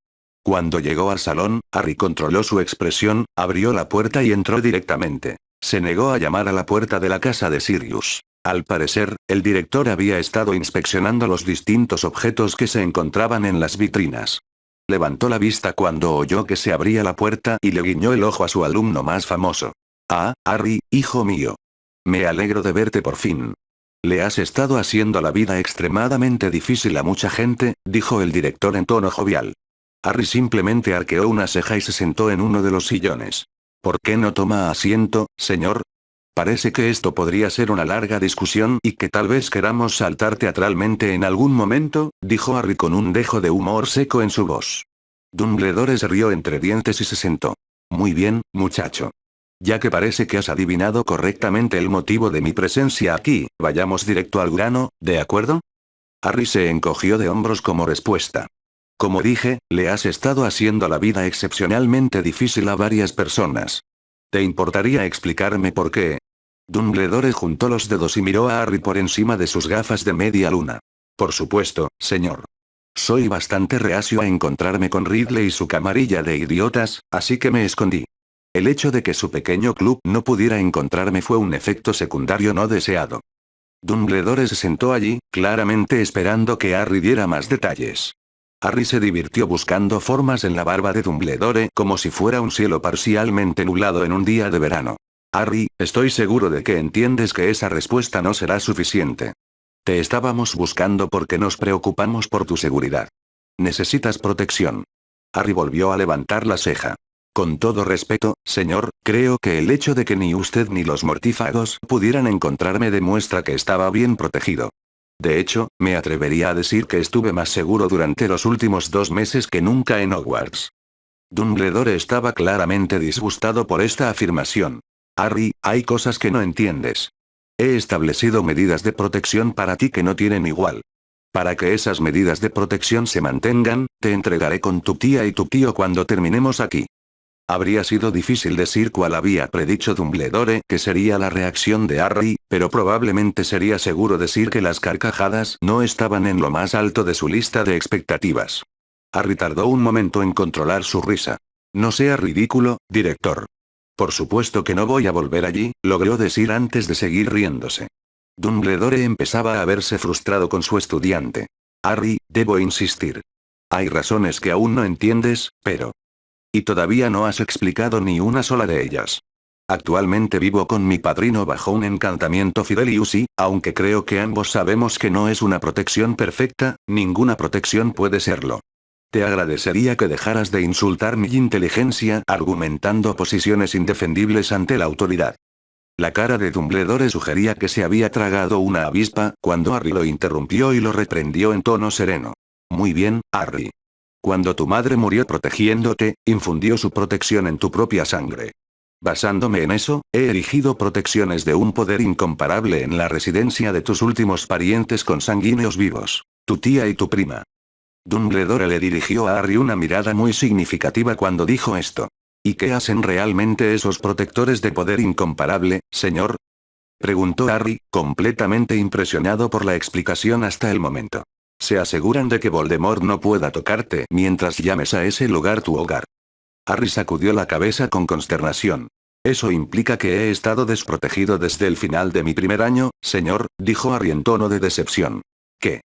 Cuando llegó al salón, Harry controló su expresión, abrió la puerta y entró directamente. Se negó a llamar a la puerta de la casa de Sirius. Al parecer, el director había estado inspeccionando los distintos objetos que se encontraban en las vitrinas. Levantó la vista cuando oyó que se abría la puerta y le guiñó el ojo a su alumno más famoso. Ah, Harry, hijo mío. Me alegro de verte por fin. Le has estado haciendo la vida extremadamente difícil a mucha gente, dijo el director en tono jovial. Harry simplemente arqueó una ceja y se sentó en uno de los sillones. ¿Por qué no toma asiento, señor? Parece que esto podría ser una larga discusión y que tal vez queramos saltar teatralmente en algún momento, dijo Harry con un dejo de humor seco en su voz. Dumbledore se rió entre dientes y se sentó. Muy bien, muchacho. Ya que parece que has adivinado correctamente el motivo de mi presencia aquí, vayamos directo al grano, ¿de acuerdo? Harry se encogió de hombros como respuesta. Como dije, le has estado haciendo la vida excepcionalmente difícil a varias personas. ¿Te importaría explicarme por qué? Dumbledore juntó los dedos y miró a Harry por encima de sus gafas de media luna. Por supuesto, señor. Soy bastante reacio a encontrarme con Ridley y su camarilla de idiotas, así que me escondí. El hecho de que su pequeño club no pudiera encontrarme fue un efecto secundario no deseado. Dumbledore se sentó allí, claramente esperando que Harry diera más detalles. Harry se divirtió buscando formas en la barba de Dumbledore como si fuera un cielo parcialmente nublado en un día de verano. Harry, estoy seguro de que entiendes que esa respuesta no será suficiente. Te estábamos buscando porque nos preocupamos por tu seguridad. Necesitas protección. Harry volvió a levantar la ceja. Con todo respeto, señor, creo que el hecho de que ni usted ni los mortífagos pudieran encontrarme demuestra que estaba bien protegido. De hecho, me atrevería a decir que estuve más seguro durante los últimos 2 meses que nunca en Hogwarts. Dumbledore estaba claramente disgustado por esta afirmación. Harry, hay cosas que no entiendes. He establecido medidas de protección para ti que no tienen igual. Para que esas medidas de protección se mantengan, te entregaré con tu tía y tu tío cuando terminemos aquí. Habría sido difícil decir cuál había predicho Dumbledore que sería la reacción de Harry, pero probablemente sería seguro decir que las carcajadas no estaban en lo más alto de su lista de expectativas. Harry tardó un momento en controlar su risa. No sea ridículo, director. Por supuesto que no voy a volver allí, logró decir antes de seguir riéndose. Dumbledore empezaba a verse frustrado con su estudiante. Harry, debo insistir. Hay razones que aún no entiendes, pero... Y todavía no has explicado ni una sola de ellas. Actualmente vivo con mi padrino bajo un encantamiento Fidelius y, aunque creo que ambos sabemos que no es una protección perfecta, ninguna protección puede serlo. Te agradecería que dejaras de insultar mi inteligencia argumentando posiciones indefendibles ante la autoridad. La cara de Dumbledore sugería que se había tragado una avispa, cuando Harry lo interrumpió y lo reprendió en tono sereno. Muy bien, Harry. Cuando tu madre murió protegiéndote, infundió su protección en tu propia sangre. Basándome en eso, he erigido protecciones de un poder incomparable en la residencia de tus últimos parientes consanguíneos vivos, tu tía y tu prima. Dumbledore le dirigió a Harry una mirada muy significativa cuando dijo esto. ¿Y qué hacen realmente esos protectores de poder incomparable, señor? Preguntó Harry, completamente impresionado por la explicación hasta el momento. Se aseguran de que Voldemort no pueda tocarte mientras llames a ese lugar tu hogar. Harry sacudió la cabeza con consternación. Eso implica que he estado desprotegido desde el final de mi primer año, señor, dijo Harry en tono de decepción. ¿Qué?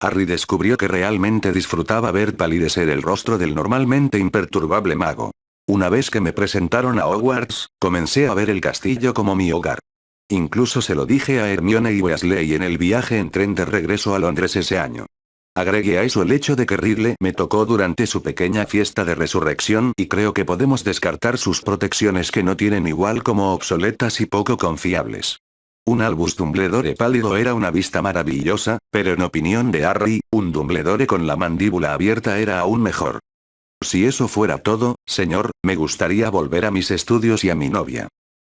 Harry descubrió que realmente disfrutaba ver palidecer el rostro del normalmente imperturbable mago. Una vez que me presentaron a Hogwarts, comencé a ver el castillo como mi hogar. Incluso se lo dije a Hermione y Weasley en el viaje en tren de regreso a Londres ese año. Agregué a eso el hecho de que Ridley me tocó durante su pequeña fiesta de resurrección y creo que podemos descartar sus protecciones que no tienen igual como obsoletas y poco confiables. Un Albus Dumbledore pálido era una vista maravillosa, pero en opinión de Harry, un Dumbledore con la mandíbula abierta era aún mejor. Si eso fuera todo, señor, me gustaría volver a mis estudios y a mi novia.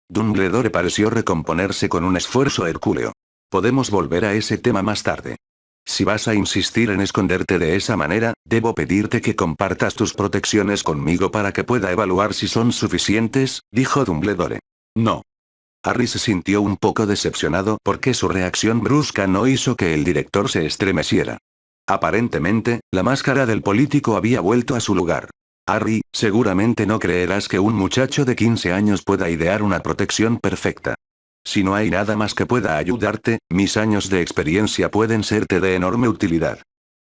Dumbledore pareció recomponerse con un esfuerzo hercúleo. Podemos volver a ese tema más tarde. Si vas a insistir en esconderte de esa manera, debo pedirte que compartas tus protecciones conmigo para que pueda evaluar si son suficientes, dijo Dumbledore. No. Harry se sintió un poco decepcionado porque su reacción brusca no hizo que el director se estremeciera. Aparentemente, la máscara del político había vuelto a su lugar. Harry, seguramente no creerás que un muchacho de 15 años pueda idear una protección perfecta. Si no hay nada más que pueda ayudarte, mis años de experiencia pueden serte de enorme utilidad.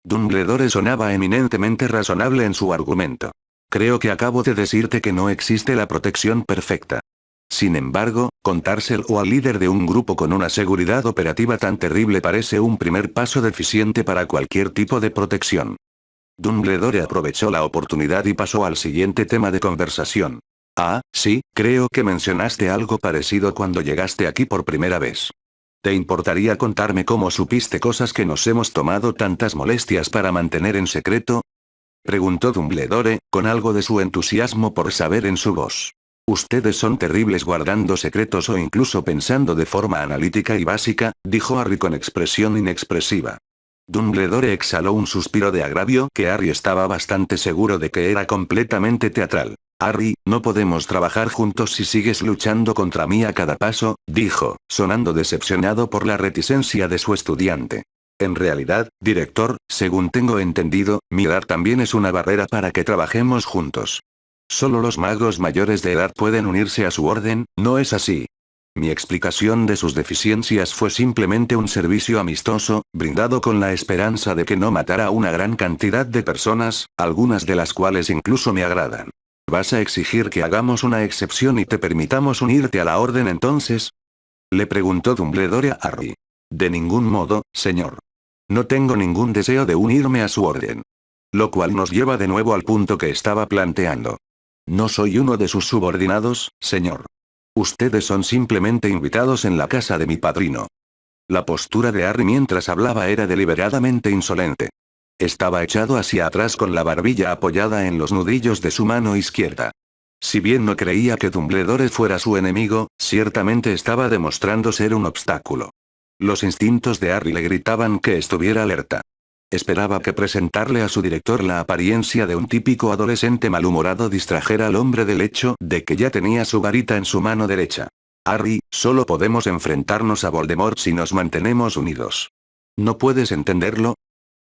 Dumbledore sonaba eminentemente razonable en su argumento. Creo que acabo de decirte que no existe la protección perfecta. Sin embargo, contárselo al líder de un grupo con una seguridad operativa tan terrible parece un primer paso deficiente para cualquier tipo de protección. Dumbledore aprovechó la oportunidad y pasó al siguiente tema de conversación. Ah, sí, creo que mencionaste algo parecido cuando llegaste aquí por primera vez. ¿Te importaría contarme cómo supiste cosas que nos hemos tomado tantas molestias para mantener en secreto? Preguntó Dumbledore, con algo de su entusiasmo por saber en su voz. Ustedes son terribles guardando secretos o incluso pensando de forma analítica y básica, dijo Harry con expresión inexpresiva. Dumbledore exhaló un suspiro de agravio que Harry estaba bastante seguro de que era completamente teatral. Harry, no podemos trabajar juntos si sigues luchando contra mí a cada paso, dijo, sonando decepcionado por la reticencia de su estudiante. En realidad, director, según tengo entendido, mi edad también es una barrera para que trabajemos juntos. Solo los magos mayores de edad pueden unirse a su orden, ¿no es así? Mi explicación de sus deficiencias fue simplemente un servicio amistoso, brindado con la esperanza de que no matara a una gran cantidad de personas, algunas de las cuales incluso me agradan. ¿Vas a exigir que hagamos una excepción y te permitamos unirte a la orden entonces? Le preguntó Dumbledore a Harry. De ningún modo, señor. No tengo ningún deseo de unirme a su orden. Lo cual nos lleva de nuevo al punto que estaba planteando. No soy uno de sus subordinados, señor. Ustedes son simplemente invitados en la casa de mi padrino. La postura de Harry mientras hablaba era deliberadamente insolente. Estaba echado hacia atrás con la barbilla apoyada en los nudillos de su mano izquierda. Si bien no creía que Dumbledore fuera su enemigo, ciertamente estaba demostrando ser un obstáculo. Los instintos de Harry le gritaban que estuviera alerta. Esperaba que presentarle a su director la apariencia de un típico adolescente malhumorado distrajera al hombre del hecho de que ya tenía su varita en su mano derecha. Harry, solo podemos enfrentarnos a Voldemort si nos mantenemos unidos. ¿No puedes entenderlo?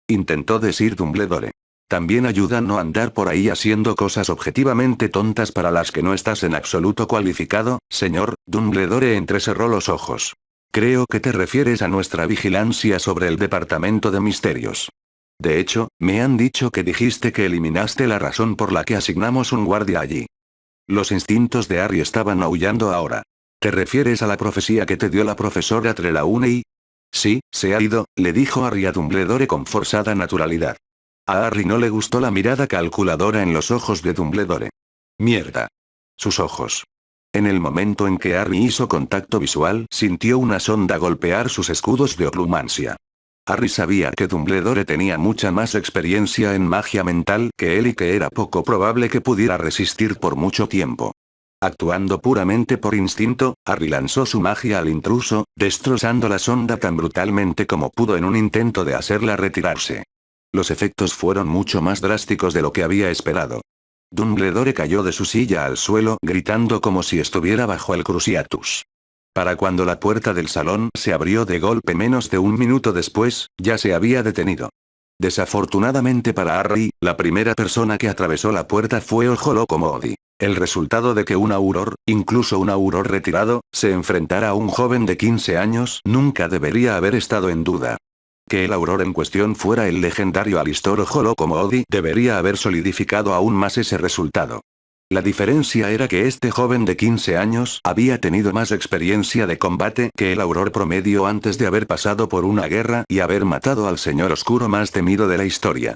Intentó decir Dumbledore. También ayuda a no andar por ahí haciendo cosas objetivamente tontas para las que no estás en absoluto cualificado, señor. Dumbledore entrecerró los ojos. Creo que te refieres a nuestra vigilancia sobre el Departamento de Misterios. De hecho, me han dicho que dijiste que eliminaste la razón por la que asignamos un guardia allí. Los instintos de Harry estaban aullando ahora. ¿Te refieres a la profecía que te dio la profesora Trelawney? Sí, se ha ido, le dijo Harry a Dumbledore con forzada naturalidad. A Harry no le gustó la mirada calculadora en los ojos de Dumbledore. Mierda. Sus ojos. En el momento en que Harry hizo contacto visual, sintió una sonda golpear sus escudos de oclumancia. Harry sabía que Dumbledore tenía mucha más experiencia en magia mental que él y que era poco probable que pudiera resistir por mucho tiempo. Actuando puramente por instinto, Harry lanzó su magia al intruso, destrozando la sonda tan brutalmente como pudo en un intento de hacerla retirarse. Los efectos fueron mucho más drásticos de lo que había esperado. Dumbledore cayó de su silla al suelo gritando como si estuviera bajo el Cruciatus. Para cuando la puerta del salón se abrió de golpe menos de un minuto después, ya se había detenido. Desafortunadamente para Harry, la primera persona que atravesó la puerta fue Ojo Loco Moody. El resultado de que un auror, incluso un auror retirado, se enfrentara a un joven de 15 años nunca debería haber estado en duda. Que el auror en cuestión fuera el legendario Alistor Ojo Loco Moody debería haber solidificado aún más ese resultado. La diferencia era que este joven de 15 años había tenido más experiencia de combate que el auror promedio antes de haber pasado por una guerra y haber matado al señor oscuro más temido de la historia.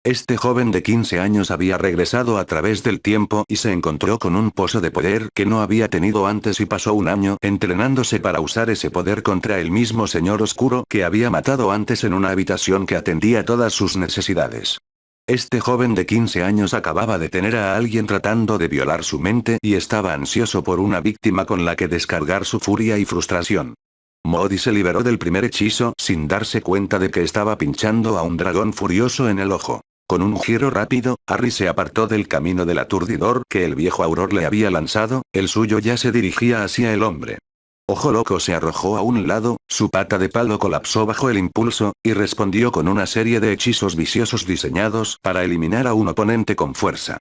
Este joven de 15 años había regresado a través del tiempo y se encontró con un pozo de poder que no había tenido antes y pasó un año entrenándose para usar ese poder contra el mismo señor oscuro que había matado antes en una habitación que atendía todas sus necesidades. Este joven de 15 años acababa de tener a alguien tratando de violar su mente y estaba ansioso por una víctima con la que descargar su furia y frustración. Moody se liberó del primer hechizo sin darse cuenta de que estaba pinchando a un dragón furioso en el ojo. Con un giro rápido, Harry se apartó del camino del aturdidor que el viejo auror le había lanzado, el suyo ya se dirigía hacia el hombre. Ojo Loco se arrojó a un lado, su pata de palo colapsó bajo el impulso, y respondió con una serie de hechizos viciosos diseñados para eliminar a un oponente con fuerza.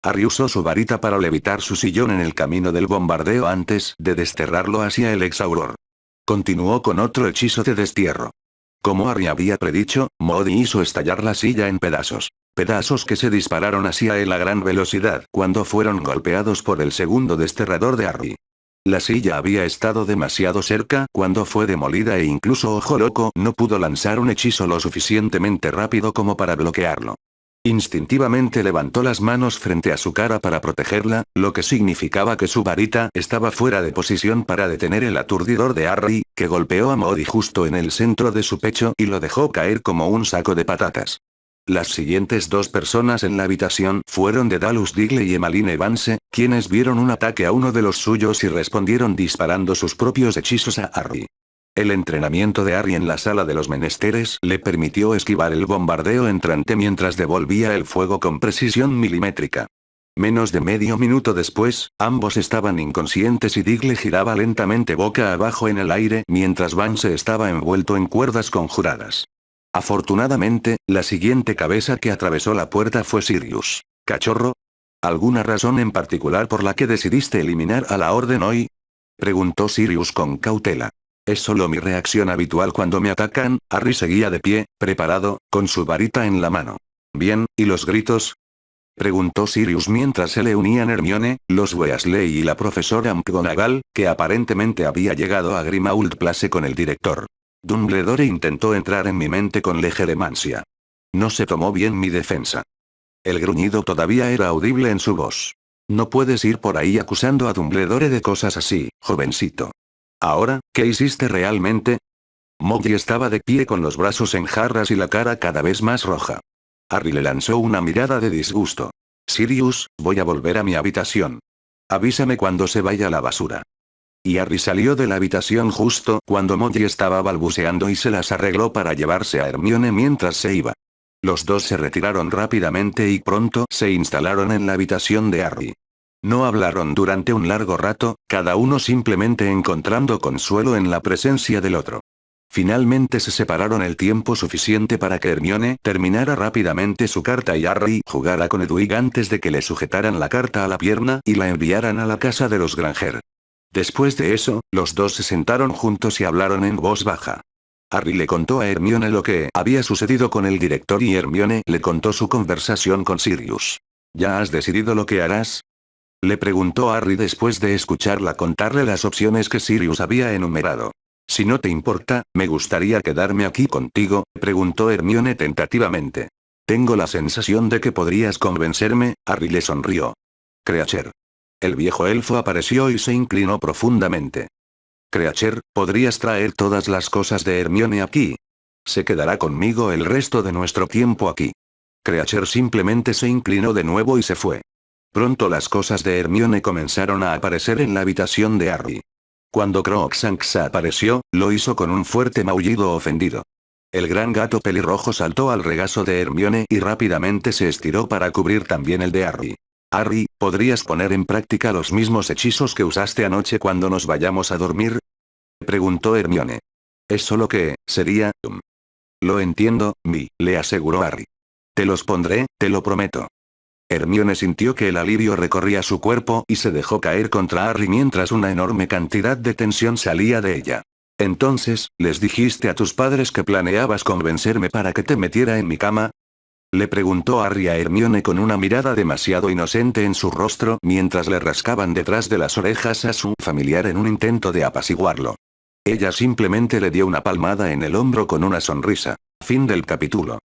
Harry usó su varita para levitar su sillón en el camino del bombardeo antes de desterrarlo hacia el exauror. Continuó con otro hechizo de destierro. Como Harry había predicho, Moody hizo estallar la silla en pedazos. Pedazos que se dispararon hacia él a gran velocidad cuando fueron golpeados por el segundo desterrador de Harry. La silla había estado demasiado cerca cuando fue demolida e incluso Ojo Loco no pudo lanzar un hechizo lo suficientemente rápido como para bloquearlo. Instintivamente levantó las manos frente a su cara para protegerla, lo que significaba que su varita estaba fuera de posición para detener el aturdidor de Harry, que golpeó a Moody justo en el centro de su pecho y lo dejó caer como un saco de patatas. Las siguientes dos personas en la habitación fueron Dedalus Digley y Emmeline Vance, quienes vieron un ataque a uno de los suyos y respondieron disparando sus propios hechizos a Harry. El entrenamiento de Harry en la sala de los menesteres le permitió esquivar el bombardeo entrante mientras devolvía el fuego con precisión milimétrica. Menos de medio minuto después, ambos estaban inconscientes y Digley giraba lentamente boca abajo en el aire mientras Vance estaba envuelto en cuerdas conjuradas. Afortunadamente, la siguiente cabeza que atravesó la puerta fue Sirius. ¿Cachorro? ¿Alguna razón en particular por la que decidiste eliminar a la Orden hoy? Preguntó Sirius con cautela. Es solo mi reacción habitual cuando me atacan. Harry seguía de pie, preparado, con su varita en la mano. Bien, ¿y los gritos? Preguntó Sirius mientras se le unían Hermione, los Weasley y la profesora McGonagall, que aparentemente había llegado a Grimmauld Place con el director. Dumbledore intentó entrar en mi mente con legeremancia. No se tomó bien mi defensa. El gruñido todavía era audible en su voz. No puedes ir por ahí acusando a Dumbledore de cosas así, jovencito. Ahora, ¿qué hiciste realmente? Molly estaba de pie con los brazos en jarras y la cara cada vez más roja. Harry le lanzó una mirada de disgusto. Sirius, voy a volver a mi habitación. Avísame cuando se vaya a la basura. Y Harry salió de la habitación justo cuando Molly estaba balbuceando y se las arregló para llevarse a Hermione mientras se iba. Los dos se retiraron rápidamente y pronto se instalaron en la habitación de Harry. No hablaron durante un largo rato, cada uno simplemente encontrando consuelo en la presencia del otro. Finalmente se separaron el tiempo suficiente para que Hermione terminara rápidamente su carta y Harry jugara con Edwig antes de que le sujetaran la carta a la pierna y la enviaran a la casa de los Granger. Después de eso, los dos se sentaron juntos y hablaron en voz baja. Harry le contó a Hermione lo que había sucedido con el director y Hermione le contó su conversación con Sirius. ¿Ya has decidido lo que harás? Le preguntó Harry después de escucharla contarle las opciones que Sirius había enumerado. Si no te importa, me gustaría quedarme aquí contigo, preguntó Hermione tentativamente. Tengo la sensación de que podrías convencerme. Harry le sonrió. Creature. El viejo elfo apareció y se inclinó profundamente. Creature, ¿podrías traer todas las cosas de Hermione aquí? Se quedará conmigo el resto de nuestro tiempo aquí. Creature simplemente se inclinó de nuevo y se fue. Pronto las cosas de Hermione comenzaron a aparecer en la habitación de Harry. Cuando Crookshanks apareció, lo hizo con un fuerte maullido ofendido. El gran gato pelirrojo saltó al regazo de Hermione y rápidamente se estiró para cubrir también el de Harry. Harry, ¿podrías poner en práctica los mismos hechizos que usaste anoche cuando nos vayamos a dormir? Preguntó Hermione. Es solo que, sería... Lo entiendo, le aseguró Harry. Te los pondré, te lo prometo. Hermione sintió que el alivio recorría su cuerpo y se dejó caer contra Harry mientras una enorme cantidad de tensión salía de ella. Entonces, ¿les dijiste a tus padres que planeabas convencerme para que te metiera en mi cama? Le preguntó Harry a Hermione con una mirada demasiado inocente en su rostro mientras le rascaban detrás de las orejas a su familiar en un intento de apaciguarlo. Ella simplemente le dio una palmada en el hombro con una sonrisa. Fin del capítulo.